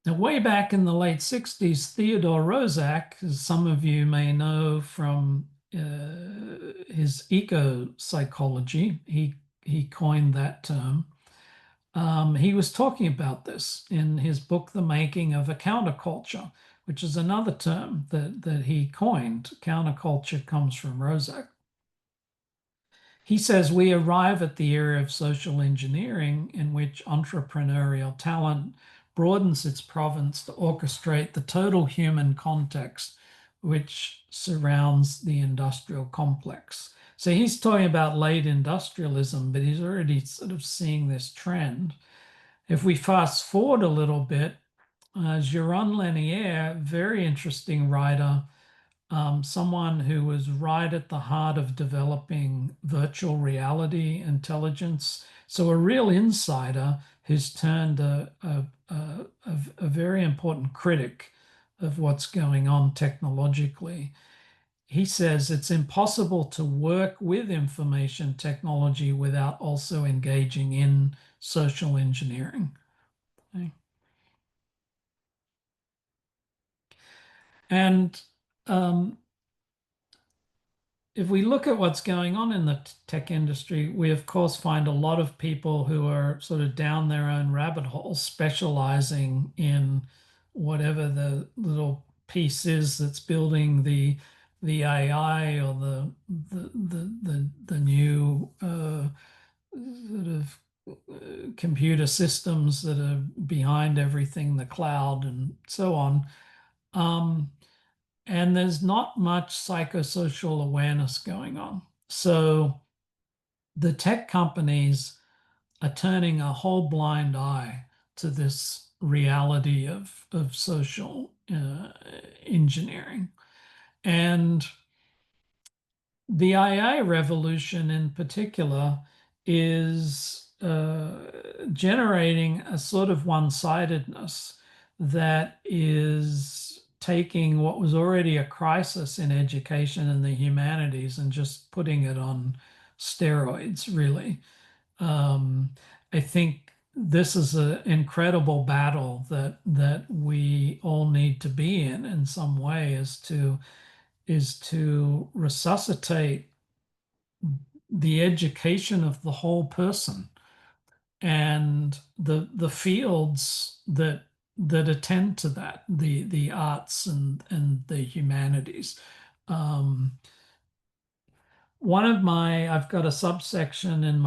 way back in the late 60s, Theodore Roszak, as some of you may know from his eco-psychology, he coined that term. He was talking about this in his book, The Making of a Counterculture, which is another term that he coined. Counterculture comes from Roszak. He says we arrive at the era of social engineering in which entrepreneurial talent broadens its province to orchestrate the total human context which surrounds the industrial complex. So he's talking about late industrialism, but he's already sort of seeing this trend. If we fast forward a little bit, Jaron Lanier, very interesting writer, someone who was right at the heart of developing virtual reality intelligence. So a real insider who's turned a very important critic of what's going on technologically. He says it's impossible to work with information technology without also engaging in social engineering. Okay. And if we look at what's going on in the tech industry, we of course find a lot of people who are sort of down their own rabbit holes, specializing in whatever the little piece is that's building the AI or the new sort of computer systems that are behind everything, the cloud and so on. And there's not much psychosocial awareness going on. So the tech companies are turning a whole blind eye to this reality of social engineering. And the AI revolution in particular is generating a sort of one-sidedness that is taking what was already a crisis in education and the humanities and just putting it on steroids, really. I think this is an incredible battle that we all need to be in some way, is to resuscitate the education of the whole person and the fields that attend to that, the arts and the humanities. I've got a subsection in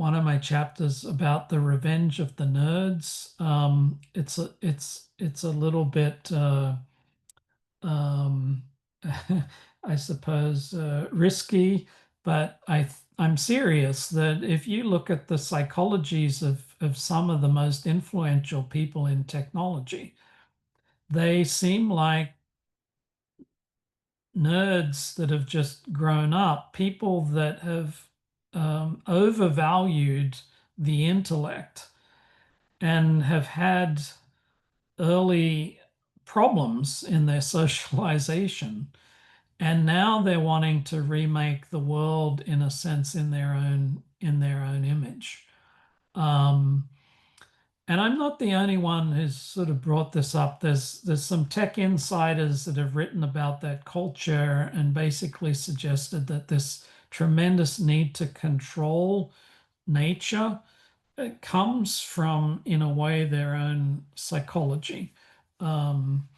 one of my chapters about the revenge of the nerds. It's a little bit um, I suppose risky, but I'm serious that if you look at the psychologies of some of the most influential people in technology, they seem like nerds that have just grown up, people that have overvalued the intellect and have had early problems in their socialization. And now they're wanting to remake the world in a sense in their own image. Um, and I'm not the only one who's sort of brought this up. There's some tech insiders that have written about that culture and basically suggested that this tremendous need to control nature comes from, in a way, their own psychology. Um,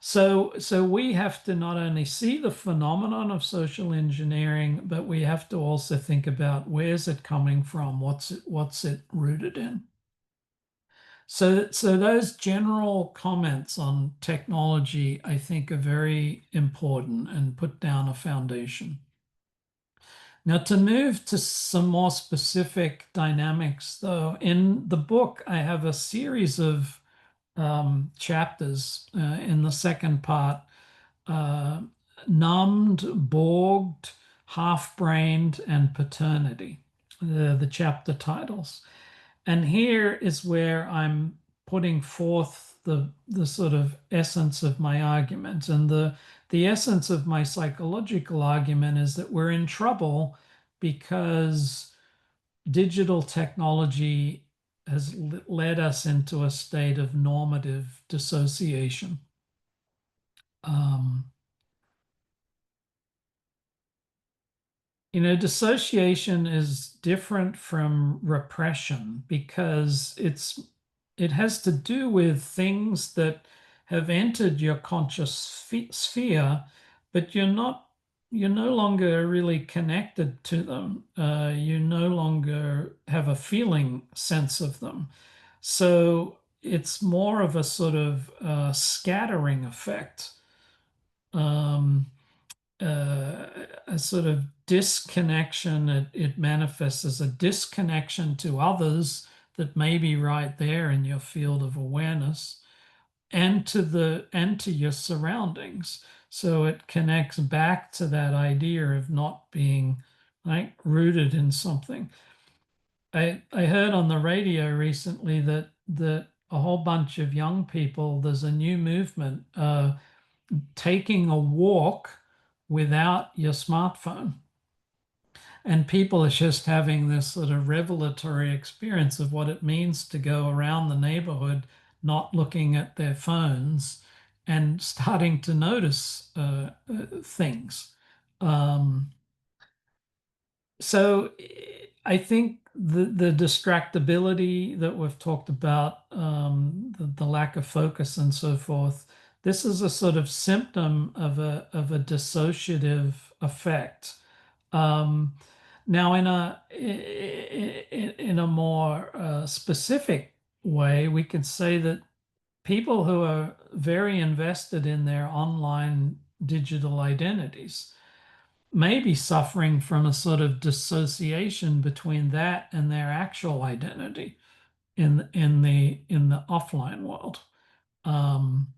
so we have to not only see the phenomenon of social engineering, but we have to also think about where's it coming from, what's it rooted in. So those general comments on technology, I think, are very important and put down a foundation. Now, to move to some more specific dynamics, though, in the book, I have a series of chapters in the second part, uh, numbed, borged, half-brained, and paternity, the chapter titles. And here is where I'm putting forth the sort of essence of my argument. And the essence of my psychological argument is that we're in trouble because digital technology has led us into a state of normative dissociation. Um, Dissociation is different from repression because it has to do with things that have entered your conscious sphere, but you're no longer really connected to them. You no longer have a feeling sense of them. So it's more of a sort of scattering effect. Um, a sort of disconnection. It manifests as a disconnection to others that may be right there in your field of awareness and to your surroundings. So it connects back to that idea of not being like rooted in something. I heard on the radio recently that a whole bunch of young people, there's a new movement, taking a walk without your smartphone. And people are just having this sort of revelatory experience of what it means to go around the neighborhood not looking at their phones and starting to notice things. Um, so I think the distractibility that we've talked about, the lack of focus and so forth, this is a sort of symptom of a dissociative effect. Um, Now, in a more specific way, we could say that people who are very invested in their online digital identities may be suffering from a sort of dissociation between that and their actual identity in the offline world. Um,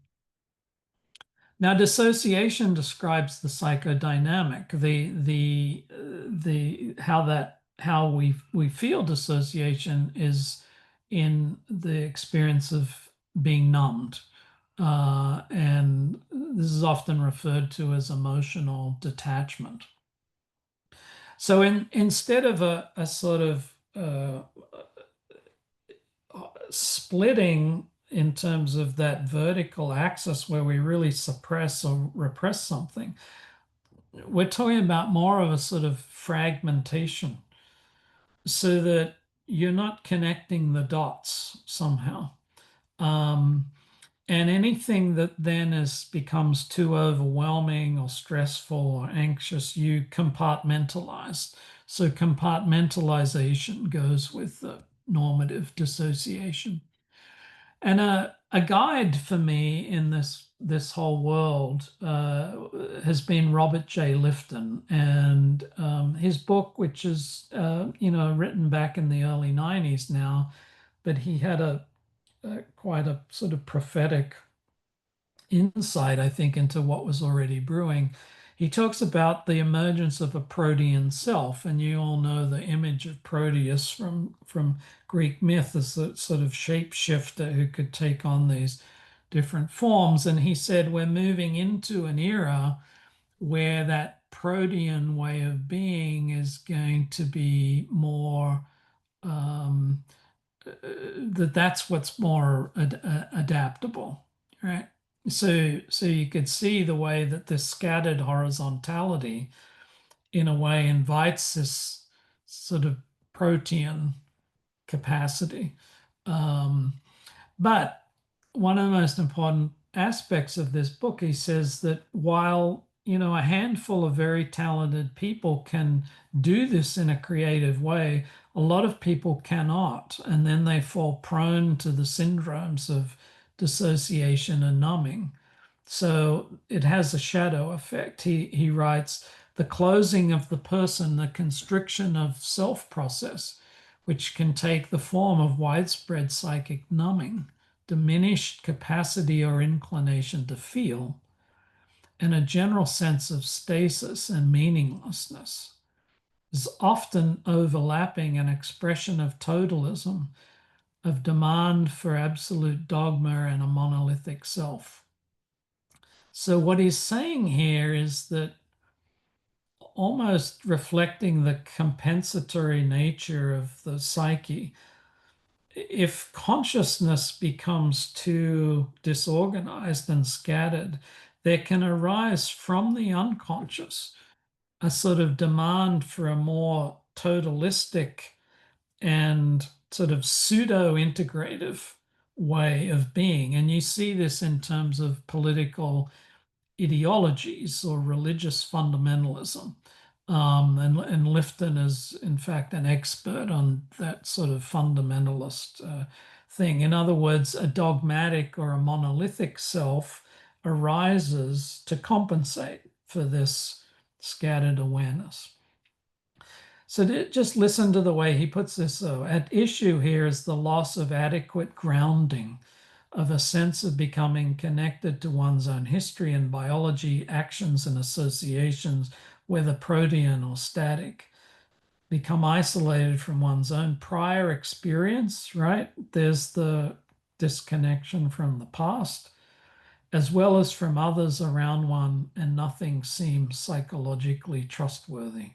Now, dissociation describes the psychodynamic, the how we feel dissociation is in the experience of being numbed, and this is often referred to as emotional detachment. So, instead of a sort of splitting in terms of that vertical axis where we really suppress or repress something, we're talking about more of a sort of fragmentation so that you're not connecting the dots somehow. Um, and anything that then becomes too overwhelming or stressful or anxious, you compartmentalize. So compartmentalization goes with the normative dissociation. And a guide for me in this whole world has been Robert J. Lifton, and his book, which is written back in the early 90s now, but he had a quite a sort of prophetic insight, I think, into what was already brewing. He talks about the emergence of a protean self, and you all know the image of Proteus from Greek myth as a sort of shapeshifter who could take on these different forms. And he said we're moving into an era where that protean way of being is going to be more that's what's more adaptable, right? So you could see the way that this scattered horizontality, in a way, invites this sort of protean capacity. Um, but one of the most important aspects of this book, he says that while a handful of very talented people can do this in a creative way, a lot of people cannot, and then they fall prone to the syndromes of dissociation and numbing. So it has a shadow effect. He writes, the closing of the person, the constriction of self process, which can take the form of widespread psychic numbing, diminished capacity or inclination to feel, and a general sense of stasis and meaninglessness, is often overlapping an expression of totalism, of demand for absolute dogma and a monolithic self. So what he's saying here is that, almost reflecting the compensatory nature of the psyche, if consciousness becomes too disorganized and scattered, there can arise from the unconscious a sort of demand for a more totalistic and sort of pseudo-integrative way of being. And you see this in terms of political ideologies or religious fundamentalism. And Lifton is, in fact, an expert on that sort of fundamentalist thing. In other words, a dogmatic or a monolithic self arises to compensate for this scattered awareness. So just listen to the way he puts this, though. At issue here is the loss of adequate grounding, of a sense of becoming connected to one's own history and biology, actions and associations, whether protean or static, become isolated from one's own prior experience, right? There's the disconnection from the past, as well as from others around one, and nothing seems psychologically trustworthy.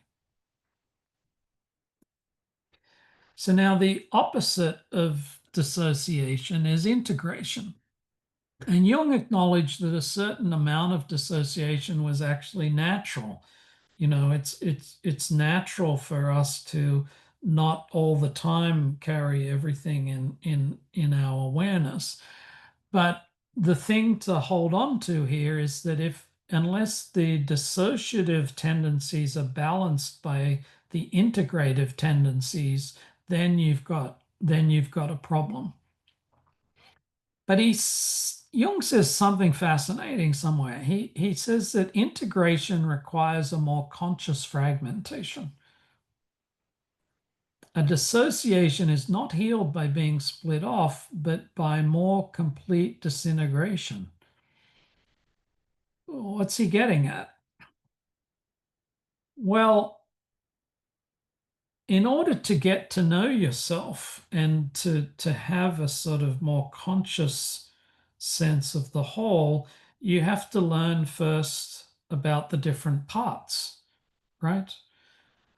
So now the opposite of dissociation is integration. And Jung acknowledged that a certain amount of dissociation was actually natural. It's natural for us to not all the time carry everything in our awareness. But the thing to hold on to here is that unless the dissociative tendencies are balanced by the integrative tendencies, then you've got a problem. But Jung says something fascinating somewhere. He says that integration requires a more conscious fragmentation. A dissociation is not healed by being split off, but by more complete disintegration. What's he getting at? Well, in order to get to know yourself and to have a sort of more conscious sense of the whole, you have to learn first about the different parts, right?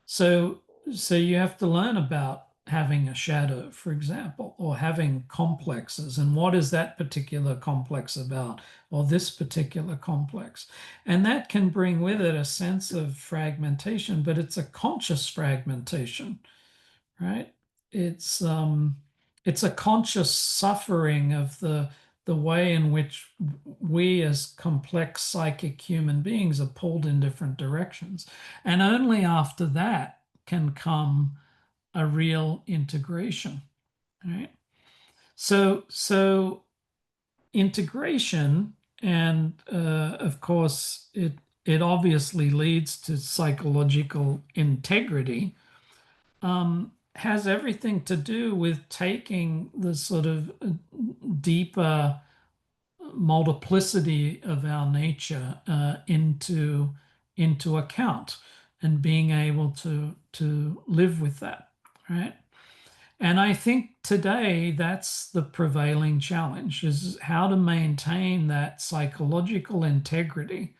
So you have to learn about having a shadow, for example, or having complexes, and what is that particular complex about, or this particular complex. And that can bring with it a sense of fragmentation, but it's a conscious fragmentation, right? It's a conscious suffering of the way in which we as complex psychic human beings are pulled in different directions. And only after that can come a real integration, right? So integration, and of course, it obviously leads to psychological integrity, has everything to do with taking the sort of deeper multiplicity of our nature into account, and being able to live with that, right? And I think today that's the prevailing challenge, is how to maintain that psychological integrity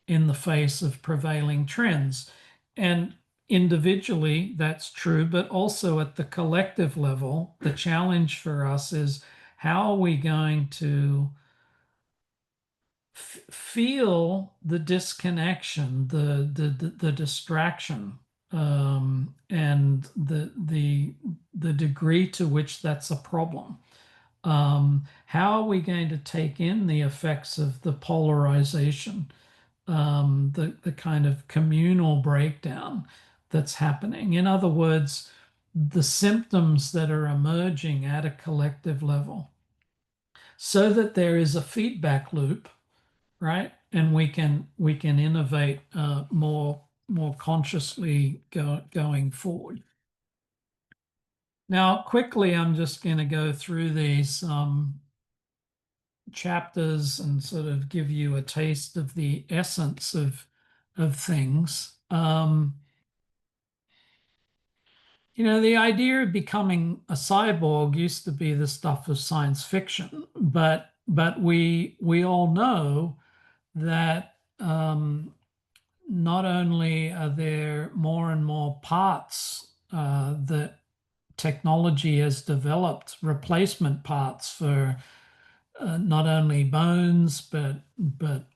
in the face of prevailing trends. And individually, that's true, but also at the collective level, the challenge for us is, how are we going to feel the disconnection, the distraction, and the degree to which that's a problem. How are we going to take in the effects of the polarization, the kind of communal breakdown that's happening? In other words, the symptoms that are emerging at a collective level, so that there is a feedback loop, right? And we can innovate more consciously going forward. Now, quickly, I'm just going to go through these chapters and sort of give you a taste of the essence of things. The idea of becoming a cyborg used to be the stuff of science fiction, but we all know that not only are there more and more parts that technology has developed, replacement parts for not only bones but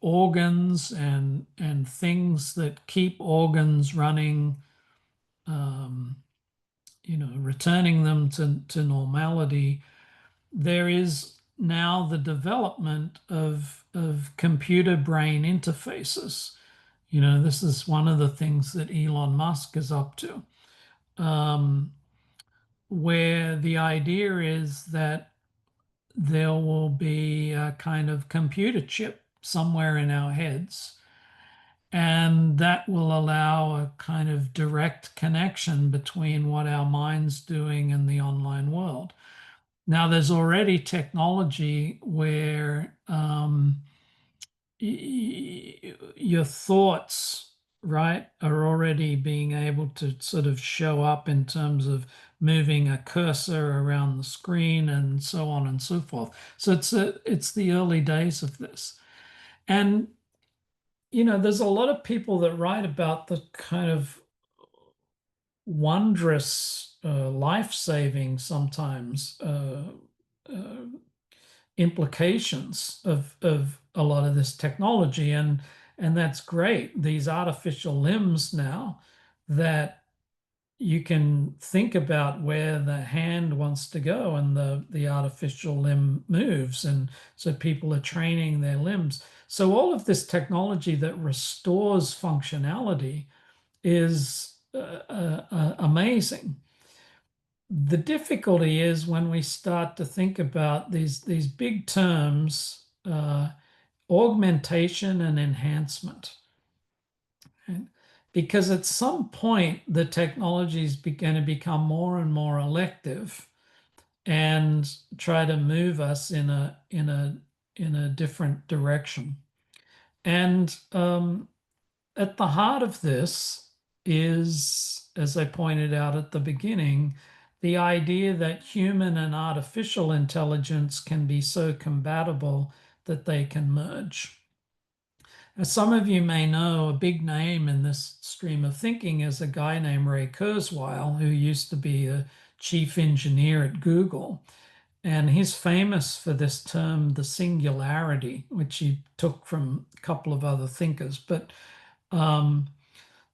organs and things that keep organs running, returning them to normality. There is now the development of computer brain interfaces. This is one of the things that Elon Musk is up to, where the idea is that there will be a kind of computer chip somewhere in our heads, and that will allow a kind of direct connection between what our mind's doing and the online world. Now, there's already technology where your thoughts, right, are already being able to sort of show up in terms of moving a cursor around the screen and so on and so forth. So it's the early days of this. And there's a lot of people that write about the kind of wondrous, life-saving sometimes implications of a lot of this technology, and that's great. These artificial limbs now, that you can think about where the hand wants to go and the artificial limb moves, and so people are training their limbs. So all of this technology that restores functionality is amazing. The difficulty is when we start to think about these big terms, augmentation and enhancement. Right? Because at some point, the technology is going to become more and more elective and try to move us in a different direction. And at the heart of this is, as I pointed out at the beginning, the idea that human and artificial intelligence can be so compatible that they can merge. As some of you may know, a big name in this stream of thinking is a guy named Ray Kurzweil, who used to be a chief engineer at Google. And he's famous for this term, the singularity, which he took from a couple of other thinkers. But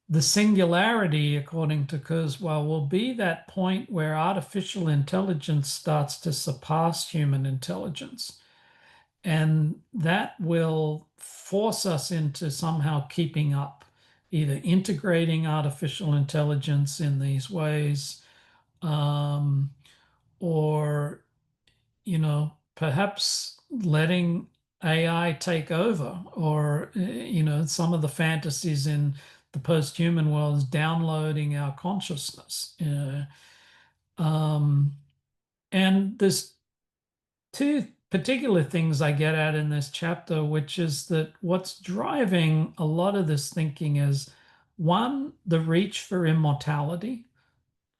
the singularity, according to Kurzweil, will be that point where artificial intelligence starts to surpass human intelligence. And that will force us into somehow keeping up, either integrating artificial intelligence in these ways, um, or, perhaps letting AI take over, or, some of the fantasies in the post-human world is downloading our consciousness. Um, and there's two particular things I get at in this chapter, which is that what's driving a lot of this thinking is one, the reach for immortality,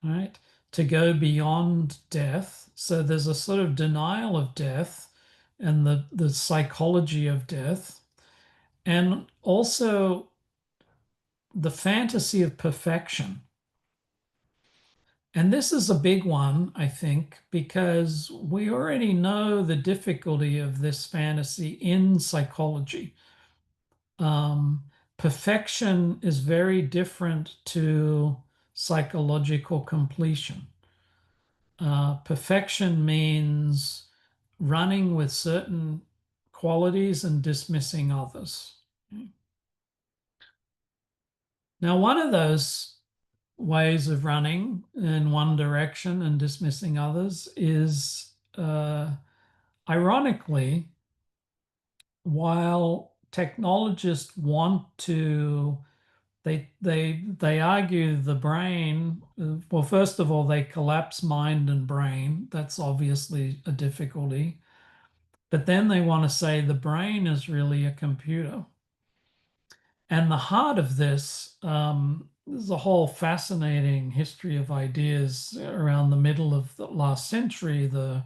right? To go beyond death. So there's a sort of denial of death and the psychology of death, and also the fantasy of perfection. And this is a big one, I think, because we already know the difficulty of this fantasy in psychology. Um, Perfection is very different to psychological completion. Perfection means running with certain qualities and dismissing others. Now, one of those ways of running in one direction and dismissing others is, ironically, while technologists want to, they argue the brain, well, first of all, they collapse mind and brain. That's obviously a difficulty. But then they want to say the brain is really a computer. And the heart of this, is a whole fascinating history of ideas around the middle of the last century, the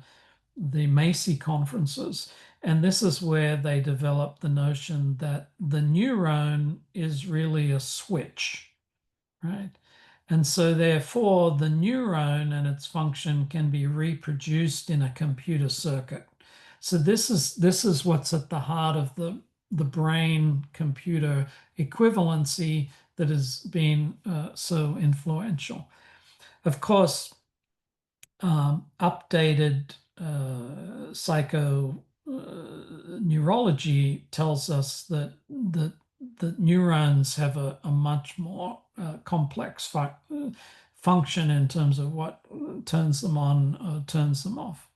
Macy conferences. And this is where they developed the notion that the neuron is really a switch, right? And so therefore the neuron and its function can be reproduced in a computer circuit. So this is what's at the heart of the brain computer equivalency that has been so influential. Of course, updated psychoneurology tells us that the neurons have a much more complex function in terms of what turns them on or turns them off.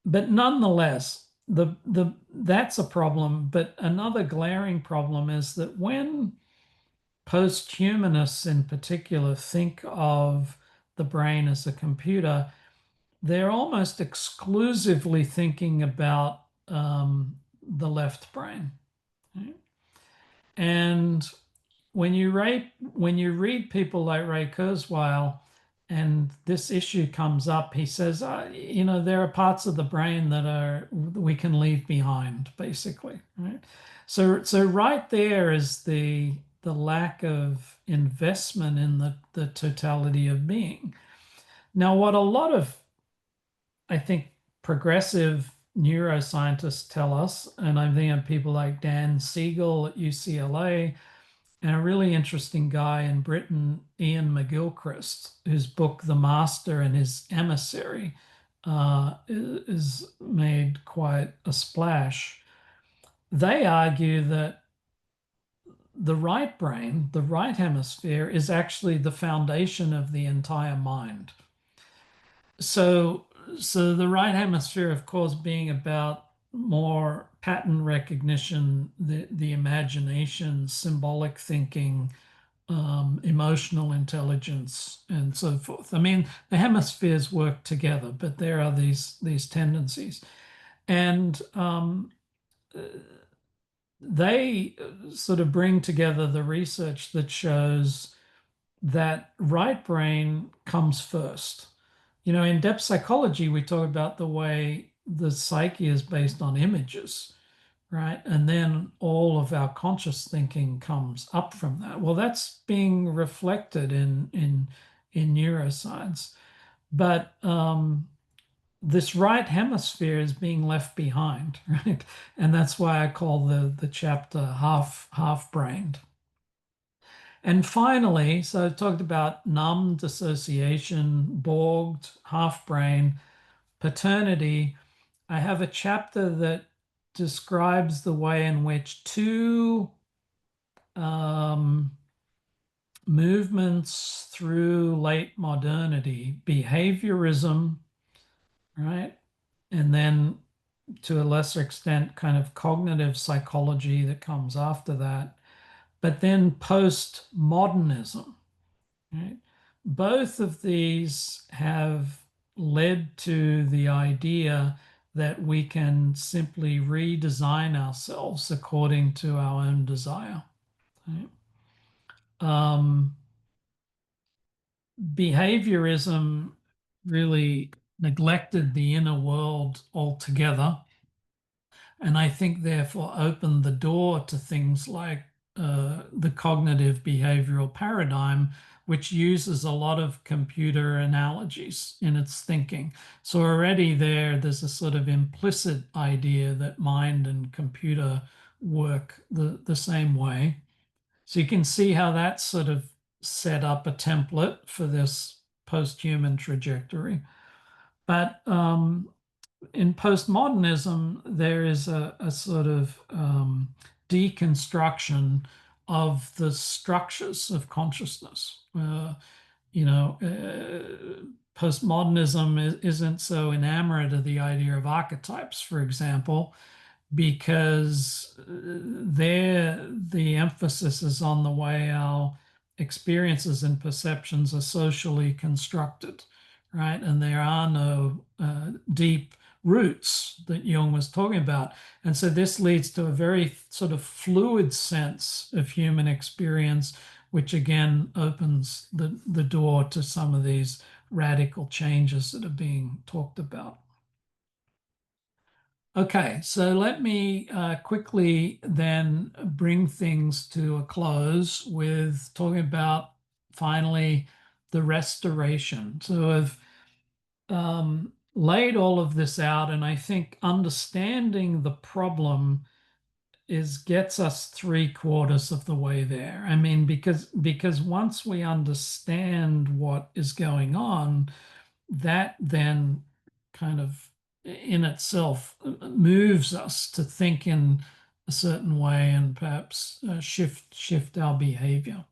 But nonetheless, that's a problem. But another glaring problem is that when post-humanists in particular think of the brain as a computer, they're almost exclusively thinking about the left brain. Right? And when you read people like Ray Kurzweil, and this issue comes up, he says, there are parts of the brain that we can leave behind, basically. Right? So right there is the lack of investment in the totality of being. Now, what a lot of, I think, progressive neuroscientists tell us, and I'm thinking of people like Dan Siegel at UCLA, and a really interesting guy in Britain, Ian McGilchrist, whose book The Master and His Emissary is made quite a splash. They argue that the right brain, the right hemisphere, is actually the foundation of the entire mind. So the right hemisphere, of course, being about more pattern recognition, the imagination, symbolic thinking, emotional intelligence, and so forth. I mean, the hemispheres work together, but there are these tendencies, and they sort of bring together the research that shows that right brain comes first. In depth psychology, we talk about the way the psyche is based on images, right? And then all of our conscious thinking comes up from that. Well, that's being reflected in neuroscience. But this right hemisphere is being left behind, right? And that's why I call the chapter half brained. And finally, so I talked about numb, dissociation, borged, half brain, paternity. I have a chapter that describes the way in which two movements through late modernity, behaviorism, right? And then to a lesser extent, kind of cognitive psychology that comes after that. But then postmodernism, right? Both of these have led to the idea that we can simply redesign ourselves according to our own desire. Right? Behaviorism really neglected the inner world altogether, and I think therefore opened the door to things like the cognitive behavioral paradigm, which uses a lot of computer analogies in its thinking. So already there's a sort of implicit idea that mind and computer work the same way. So you can see how that sort of set up a template for this post-human trajectory. But in postmodernism, there is a sort of deconstruction of the structures of consciousness. Postmodernism isn't so enamored of the idea of archetypes, for example, because there the emphasis is on the way our experiences and perceptions are socially constructed, right? And there are no deep roots that Jung was talking about. And so this leads to a very sort of fluid sense of human experience, which again opens the door to some of these radical changes that are being talked about. Okay, so let me quickly then bring things to a close with talking about finally the restoration. So I've laid all of this out, and I think understanding the problem gets us 3/4 of the way there. I mean, because once we understand what is going on, that then kind of in itself moves us to think in a certain way and perhaps shift our behavior.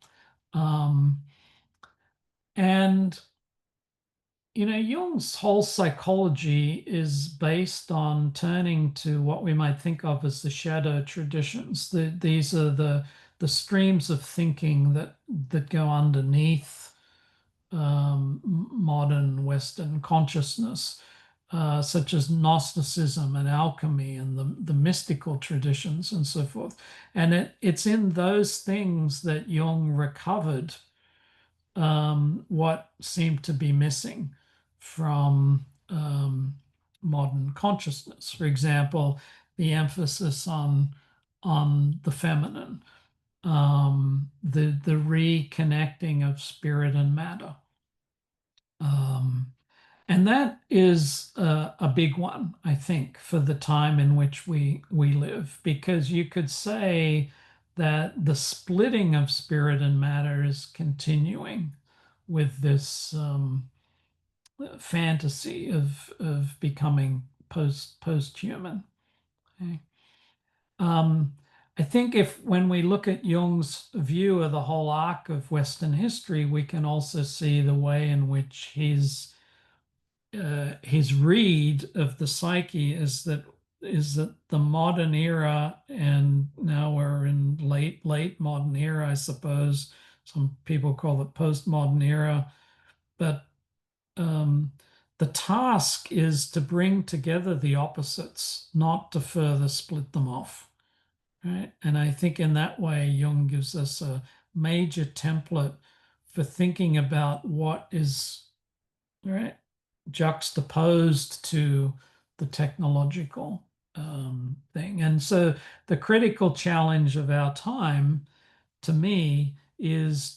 And Jung's whole psychology is based on turning to what we might think of as the shadow traditions. These are the streams of thinking that go underneath modern Western consciousness, such as Gnosticism and alchemy and the mystical traditions and so forth. And it's in those things that Jung recovered what seemed to be missing from modern consciousness. For example, the emphasis on the feminine, the reconnecting of spirit and matter. And that is a big one, I think, for the time in which we live, because you could say that the splitting of spirit and matter is continuing with this fantasy of becoming post-human. Okay. I think when we look at Jung's view of the whole arc of Western history, we can also see the way in which his read of the psyche is that the modern era, and now we're in late modern era, I suppose. Some people call it postmodern era, but the task is to bring together the opposites, not to further split them off. Right? And I think in that way, Jung gives us a major template for thinking about what is, right, juxtaposed to the technological thing. And so the critical challenge of our time, to me, is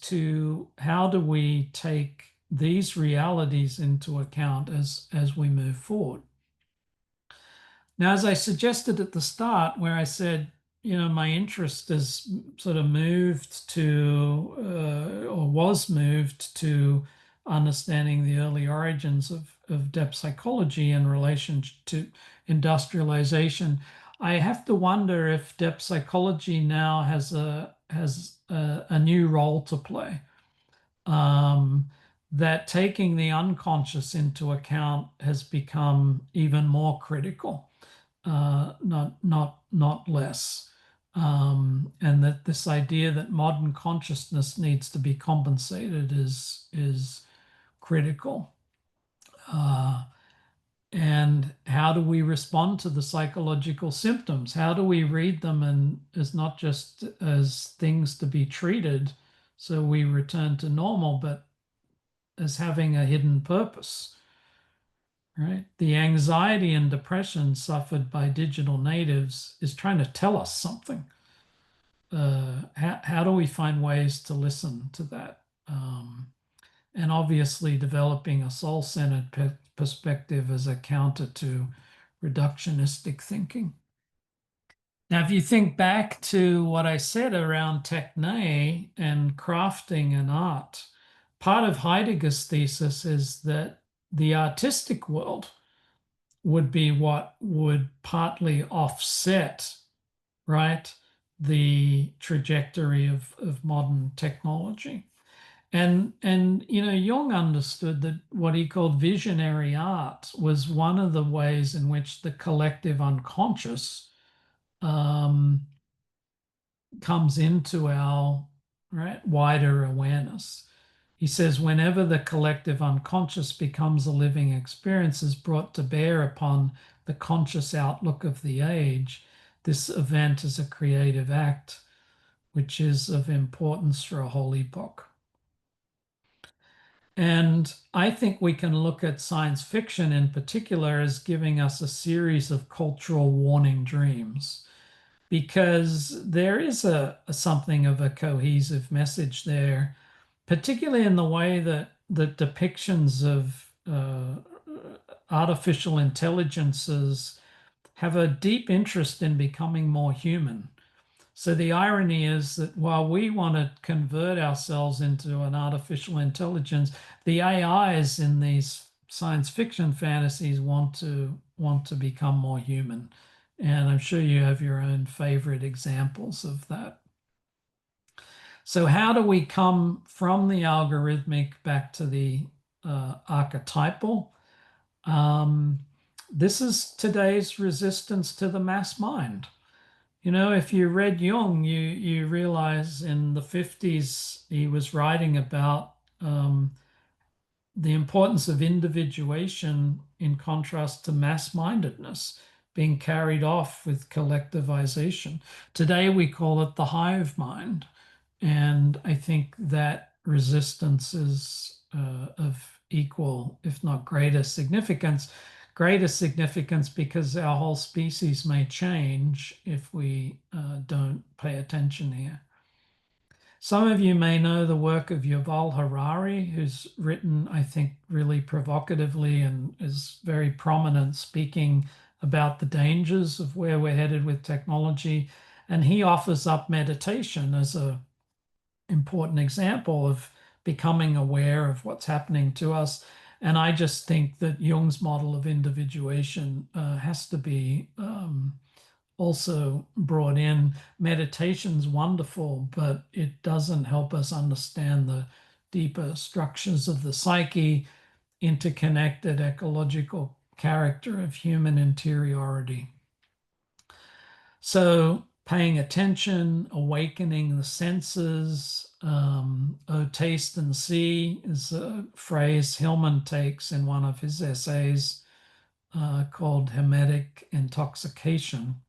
how do we take these realities into account as we move forward? Now, as I suggested at the start, where I said, my interest has sort of moved to, or was moved to understanding the early origins of depth psychology in relation to industrialization. I have to wonder if depth psychology now has a has a new role to play. Um, that taking the unconscious into account has become even more critical, not less. And that this idea that modern consciousness needs to be compensated is critical. And how do we respond to the psychological symptoms? How do we read them and as not just as things to be treated so we return to normal, but as having a hidden purpose, right? The anxiety and depression suffered by digital natives is trying to tell us something. How do we find ways to listen to that? And obviously, developing a soul-centered perspective as a counter to reductionistic thinking. Now, if you think back to what I said around techne and crafting and art, part of Heidegger's thesis is that the artistic world would be what would partly offset, right, the trajectory of modern technology. And Jung understood that what he called visionary art was one of the ways in which the collective unconscious comes into our wider awareness. He says, whenever the collective unconscious becomes a living experience, is brought to bear upon the conscious outlook of the age, this event is a creative act, which is of importance for a whole epoch. And I think we can look at science fiction in particular as giving us a series of cultural warning dreams, because there is something of a cohesive message there, particularly in the way that the depictions of artificial intelligences have a deep interest in becoming more human. So the irony is that while we want to convert ourselves into an artificial intelligence, the AIs in these science fiction fantasies want to become more human. And I'm sure you have your own favorite examples of that. So how do we come from the algorithmic back to the archetypal? This is today's resistance to the mass mind. If you read Jung, you realize in the 50s he was writing about the importance of individuation in contrast to mass-mindedness being carried off with collectivization. Today we call it the hive mind. And I think that resistance is of equal, if not greater significance. Greater significance because our whole species may change if we don't pay attention here. Some of you may know the work of Yuval Harari, who's written, I think, really provocatively and is very prominent, speaking about the dangers of where we're headed with technology. And he offers up meditation as an important example of becoming aware of what's happening to us. And I just think that Jung's model of individuation has to be also brought in. Meditation's wonderful, but it doesn't help us understand the deeper structures of the psyche, interconnected ecological character of human interiority. So paying attention, awakening the senses. Oh, taste and see is a phrase Hillman takes in one of his essays called Hermetic Intoxication.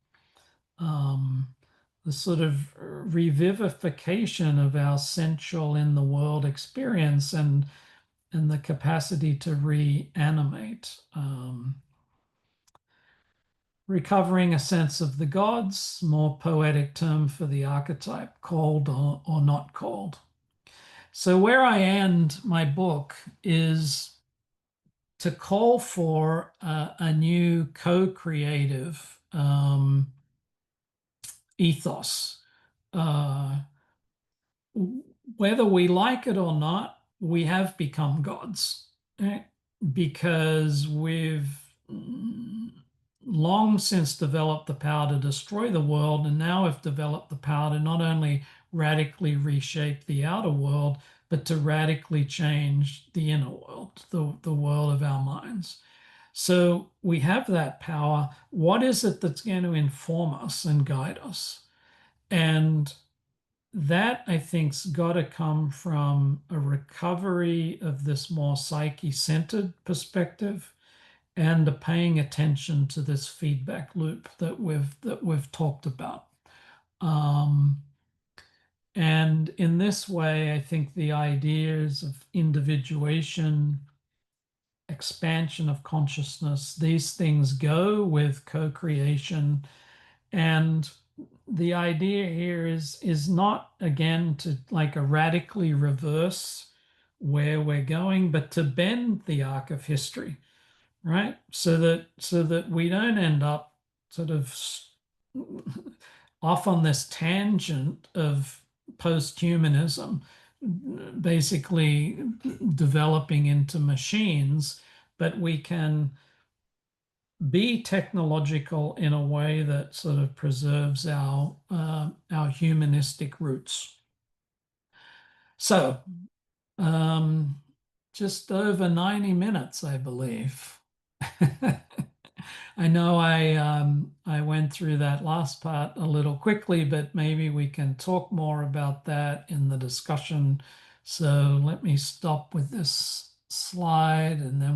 The sort of revivification of our sensual in the world experience and the capacity to reanimate. Recovering a sense of the gods, more poetic term for the archetype, called or not called. So where I end my book is to call for a new co-creative ethos. Whether we like it or not, we have become gods, right? Because we've long since developed the power to destroy the world, and now have developed the power to not only radically reshape the outer world, but to radically change the inner world, the world of our minds. So we have that power. What is it that's going to inform us and guide us? And that, I think's got to come from a recovery of this more psyche-centered perspective and a paying attention to this feedback loop that we've talked about. And in this way, I think the ideas of individuation, expansion of consciousness, these things go with co-creation. And the idea here is not, again, to like a radically reverse where we're going, but to bend the arc of history, right? So that we don't end up sort of off on this tangent of post-humanism, basically developing into machines, but we can be technological in a way that sort of preserves our humanistic roots. So, just over 90 minutes, I believe. I know I went through that last part a little quickly, but maybe we can talk more about that in the discussion. So let me stop with this slide and then